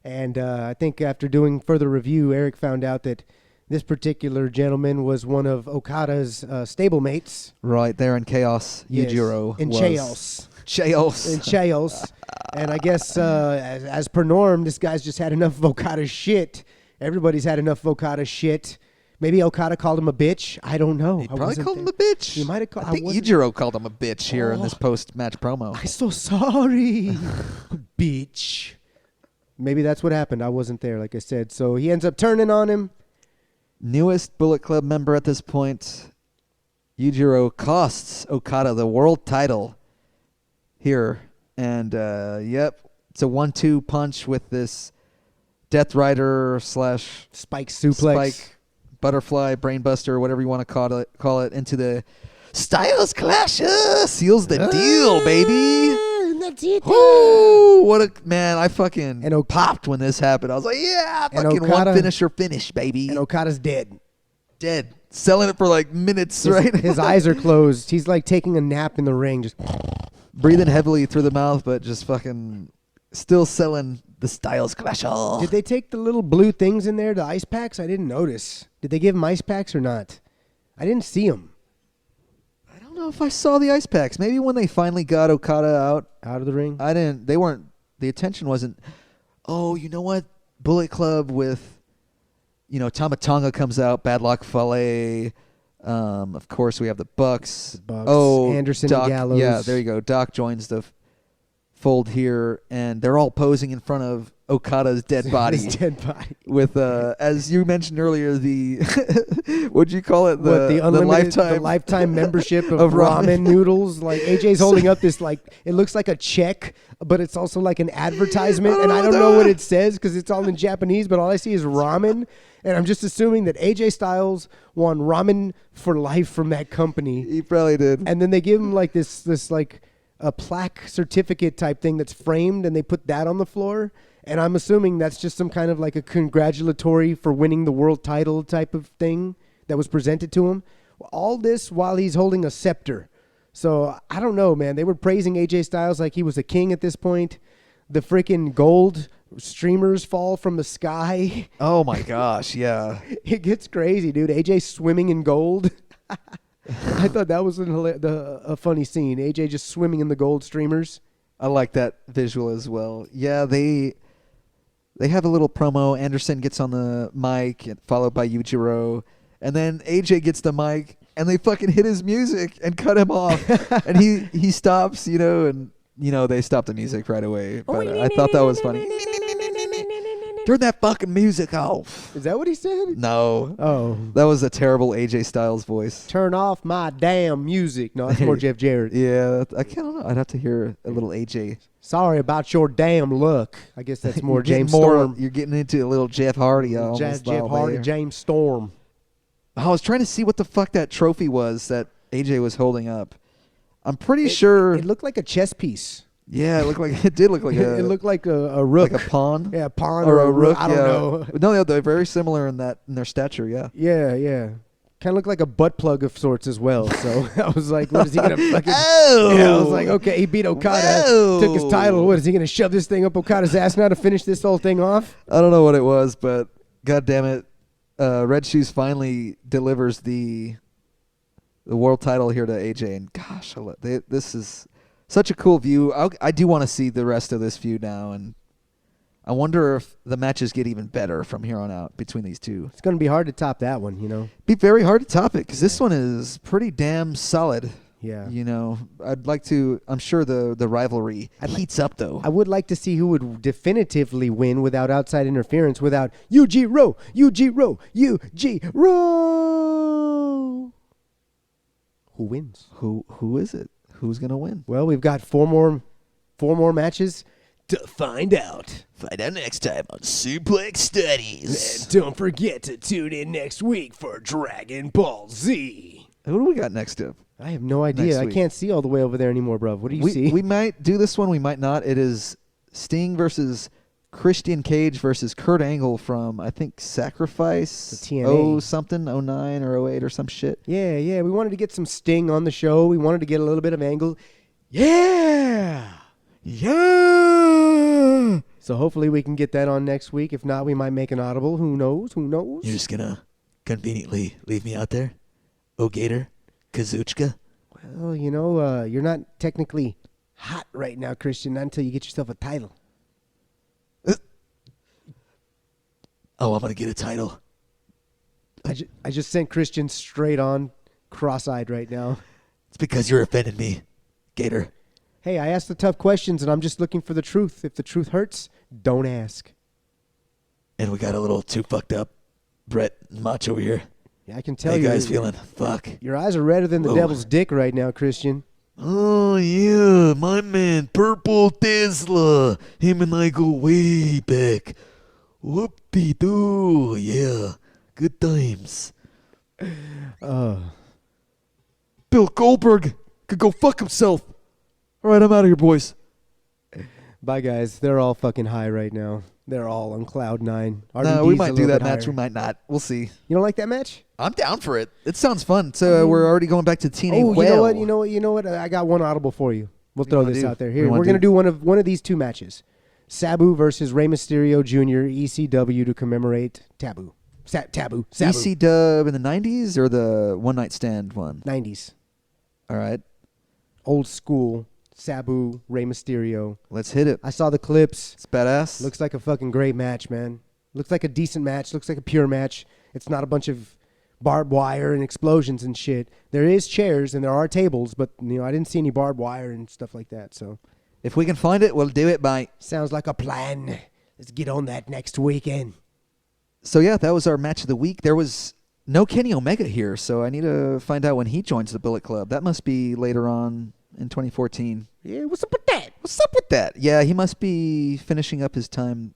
Speaker 1: And I think after doing further review, Eric found out that this particular gentleman was one of Okada's stablemates.
Speaker 2: Right there in Chaos, Yujiro
Speaker 1: in
Speaker 2: was.
Speaker 1: Chaos.
Speaker 2: Chaos.
Speaker 1: In Chaos. And I guess as per norm, this guy's just had enough of Okada's shit. Everybody's had enough of Okada's shit. Maybe Okada called him a bitch. I don't know.
Speaker 2: He probably called him a bitch.
Speaker 1: He might have called.
Speaker 2: I think Yujiro called him a bitch here in this post-match promo.
Speaker 1: I'm so sorry, bitch. Maybe that's what happened. I wasn't there, like I said. So he ends up turning on him.
Speaker 2: Newest Bullet Club member at this point. Yujiro costs Okada the world title here. And, yep, it's a 1-2 punch with this Death Rider /
Speaker 1: Spike suplex.
Speaker 2: Spike, butterfly, brainbuster, whatever you want to call it, into the Styles Clash. Seals the deal, baby.
Speaker 1: That's it.
Speaker 2: Woo! What a man! I fucking
Speaker 1: And
Speaker 2: popped when this happened. I was like, "Yeah,
Speaker 1: And
Speaker 2: fucking
Speaker 1: Okada-
Speaker 2: one finisher finish, baby."
Speaker 1: And Okada's dead.
Speaker 2: Dead, selling it for like minutes, right?
Speaker 1: His eyes are closed. He's like taking a nap in the ring. Just
Speaker 2: breathing heavily through the mouth, but just fucking still selling the Styles Clash. Oh.
Speaker 1: Did they take the little blue things in there, the ice packs? I didn't notice. Did they give him ice packs or not? I didn't see them.
Speaker 2: I don't know if I saw the ice packs. Maybe when they finally got Okada out
Speaker 1: Out of the ring?
Speaker 2: I didn't. They weren't. The attention wasn't. Oh, you know what? Bullet Club with, Tama Tonga comes out. Bad Luck Fale. Of course, we have the Bucks. Oh,
Speaker 1: Anderson
Speaker 2: Doc,
Speaker 1: and Gallows.
Speaker 2: Yeah, there you go. Doc joins the fold here, and they're all posing in front of Okada's dead body.
Speaker 1: His dead body.
Speaker 2: With, as you mentioned earlier, the what'd you call it?
Speaker 1: The unlimited, the lifetime membership of ramen noodles. Like AJ's holding up this, like it looks like a check, but it's also like an advertisement, and I don't know what it says because it's all in Japanese. But all I see is ramen, and I'm just assuming that AJ Styles won ramen for life from that company.
Speaker 2: He probably did.
Speaker 1: And then they give him like this like a plaque certificate type thing that's framed, and they put that on the floor. And I'm assuming that's just some kind of like a congratulatory for winning the world title type of thing that was presented to him. All this while he's holding a scepter. So I don't know, man. They were praising AJ Styles like he was a king at this point. The freaking gold streamers fall from the sky.
Speaker 2: Oh my gosh, yeah.
Speaker 1: It gets crazy, dude. AJ swimming in gold. I thought that was a funny scene. AJ just swimming in the gold streamers.
Speaker 2: I like that visual as well. Yeah, they have a little promo. Anderson gets on the mic, followed by Yujiro. And then AJ gets the mic, and they fucking hit his music and cut him off. And he stops, and, they stop the music right away. But I thought that was funny. Turn that fucking music off.
Speaker 1: Is that what he said?
Speaker 2: No.
Speaker 1: Oh.
Speaker 2: That was a terrible AJ Styles voice.
Speaker 1: Turn off my damn music. No, that's more Jeff Jarrett.
Speaker 2: Yeah, I don't know. I'd have to hear a little AJ.
Speaker 1: Sorry about your damn luck. I guess that's more James Storm.
Speaker 2: You're getting into a little Jeff Hardy.
Speaker 1: Jeff Hardy, James Storm.
Speaker 2: I was trying to see what the fuck that trophy was that AJ was holding up. I'm pretty sure
Speaker 1: it looked like a chess piece.
Speaker 2: Yeah, it did look like a
Speaker 1: It looked like a rook.
Speaker 2: like a pawn.
Speaker 1: Yeah, a pawn
Speaker 2: or a rook.
Speaker 1: I don't know.
Speaker 2: No, they're very similar in their stature. Yeah.
Speaker 1: Yeah. Kind of looked like a butt plug of sorts as well. So I was like, what is he going to fucking...
Speaker 2: Oh!
Speaker 1: Yeah, I was like, okay, he beat Okada,
Speaker 2: Whoa.
Speaker 1: took his title. What, is he going to shove this thing up Okada's ass now to finish this whole thing off?
Speaker 2: I don't know what it was, but God damn it, Red Shoes finally delivers the world title here to AJ. And gosh, this is such a cool view. I do want to see the rest of this feud now, and I wonder if the matches get even better from here on out between these two.
Speaker 1: It's going to be hard to top that one, you know?
Speaker 2: Be very hard to top it because this one is pretty damn solid.
Speaker 1: Yeah.
Speaker 2: You know, I'd like to. I'm sure the rivalry heats up though.
Speaker 1: I would like to see who would definitively win without outside interference, without Yujiro. Who wins?
Speaker 2: Who is it? Who's gonna win?
Speaker 1: Well, we've got four more matches to find out.
Speaker 3: Find out next time on Suplex Studies.
Speaker 1: And don't forget to tune in next week for Dragon Ball Z.
Speaker 2: Who do we got next up?
Speaker 1: I have no idea.
Speaker 2: Next
Speaker 1: I
Speaker 2: week.
Speaker 1: can't see all the way over there anymore, bro. What do you see?
Speaker 2: We might do this one. We might not. It is Sting versus Christian Cage versus Kurt Angle from, I think, Sacrifice.
Speaker 1: The TNA.
Speaker 2: 09 or 08 or some shit.
Speaker 1: Yeah. We wanted to get some Sting on the show. We wanted to get a little bit of Angle. Yeah. So hopefully we can get that on next week. If not, we might make an audible. Who knows?
Speaker 3: You're just gonna conveniently leave me out there? Oh, Gator? Kazuchika?
Speaker 1: Well, you know, you're not technically hot right now, Christian, not until you get yourself a title.
Speaker 3: Oh, I'm gonna get a title.
Speaker 1: I just sent Christian straight on, cross-eyed right now.
Speaker 3: It's because you're offending me, Gator.
Speaker 1: Hey, I asked the tough questions, and I'm just looking for the truth. If the truth hurts, don't ask.
Speaker 3: And we got a little too fucked up Brett and Macho here.
Speaker 1: Yeah, I can tell
Speaker 3: How
Speaker 1: you.
Speaker 3: you guys feeling? Fuck.
Speaker 1: Your eyes are redder than the
Speaker 3: Whoa.
Speaker 1: devil's dick right now, Christian.
Speaker 3: Oh, yeah, my man, Purple Tesla. Him and I go way back. Whoop-de-doo, yeah. Good times.
Speaker 2: Bill Goldberg could go fuck himself. All right, I'm out of here, boys.
Speaker 1: Bye, guys. They're all fucking high right now. They're all on cloud nine.
Speaker 2: No, we
Speaker 1: RVD's a
Speaker 2: might do
Speaker 1: little
Speaker 2: that
Speaker 1: bit
Speaker 2: match.
Speaker 1: higher.
Speaker 2: We might not. We'll see.
Speaker 1: You don't like that match?
Speaker 2: I'm down for it. It sounds fun. So we're already going back to TNA.
Speaker 1: Oh, you know what? I got one audible for you. We'll throw this out there. Here, we're gonna do one of these two matches: Sabu versus Rey Mysterio Jr. ECW to commemorate Taboo. Taboo.
Speaker 2: EC Dub in the 90s or the one night stand one?
Speaker 1: 90s.
Speaker 2: All right,
Speaker 1: Old school Sabu Rey Mysterio.
Speaker 2: let's hit it.
Speaker 1: I saw the clips.
Speaker 2: It's badass.
Speaker 1: Looks like a fucking great match, man. Looks like a decent match. Looks like a pure match. It's not a bunch of barbed wire and explosions and shit. There is chairs and there are tables, but you know I didn't see any barbed wire and stuff like that. So
Speaker 2: If we can find it, we'll do it. Bye.
Speaker 1: sounds like a plan. Let's get on that next weekend.
Speaker 2: So yeah, that was our match of the week. There was no Kenny Omega here, so I need to find out when he joins the Bullet Club. That must be later on in 2014.
Speaker 1: Yeah, what's up with that?
Speaker 2: What's up with that? Yeah, he must be finishing up his time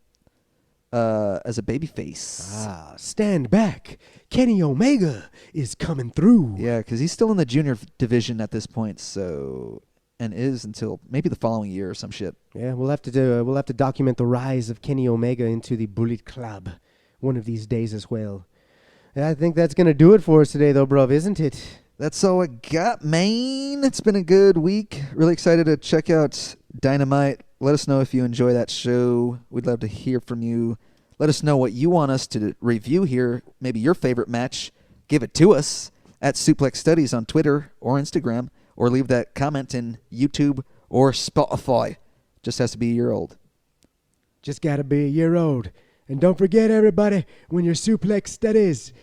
Speaker 2: as a babyface.
Speaker 1: Stand back. Kenny Omega is coming through.
Speaker 2: Yeah, because he's still in the junior division at this point, so and is until maybe the following year or some shit.
Speaker 1: Yeah, we'll have to document the rise of Kenny Omega into the Bullet Club one of these days as well. And I think that's gonna do it for us today, though, bruv, isn't it?
Speaker 2: That's all I got, man. It's been a good week. Really excited to check out Dynamite. Let us know if you enjoy that show. We'd love to hear from you. Let us know what you want us to review here. Maybe your favorite match. Give it to us at Suplex Studies on Twitter or Instagram, or leave that comment in YouTube or Spotify. Just has to be a year old.
Speaker 1: Just gotta be a year old. And don't forget, everybody, when your suplex studies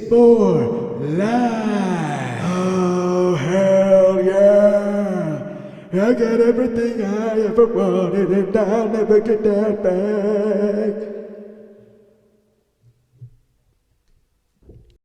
Speaker 1: for life. Oh, hell yeah. I got everything I ever wanted and I'll never get that back.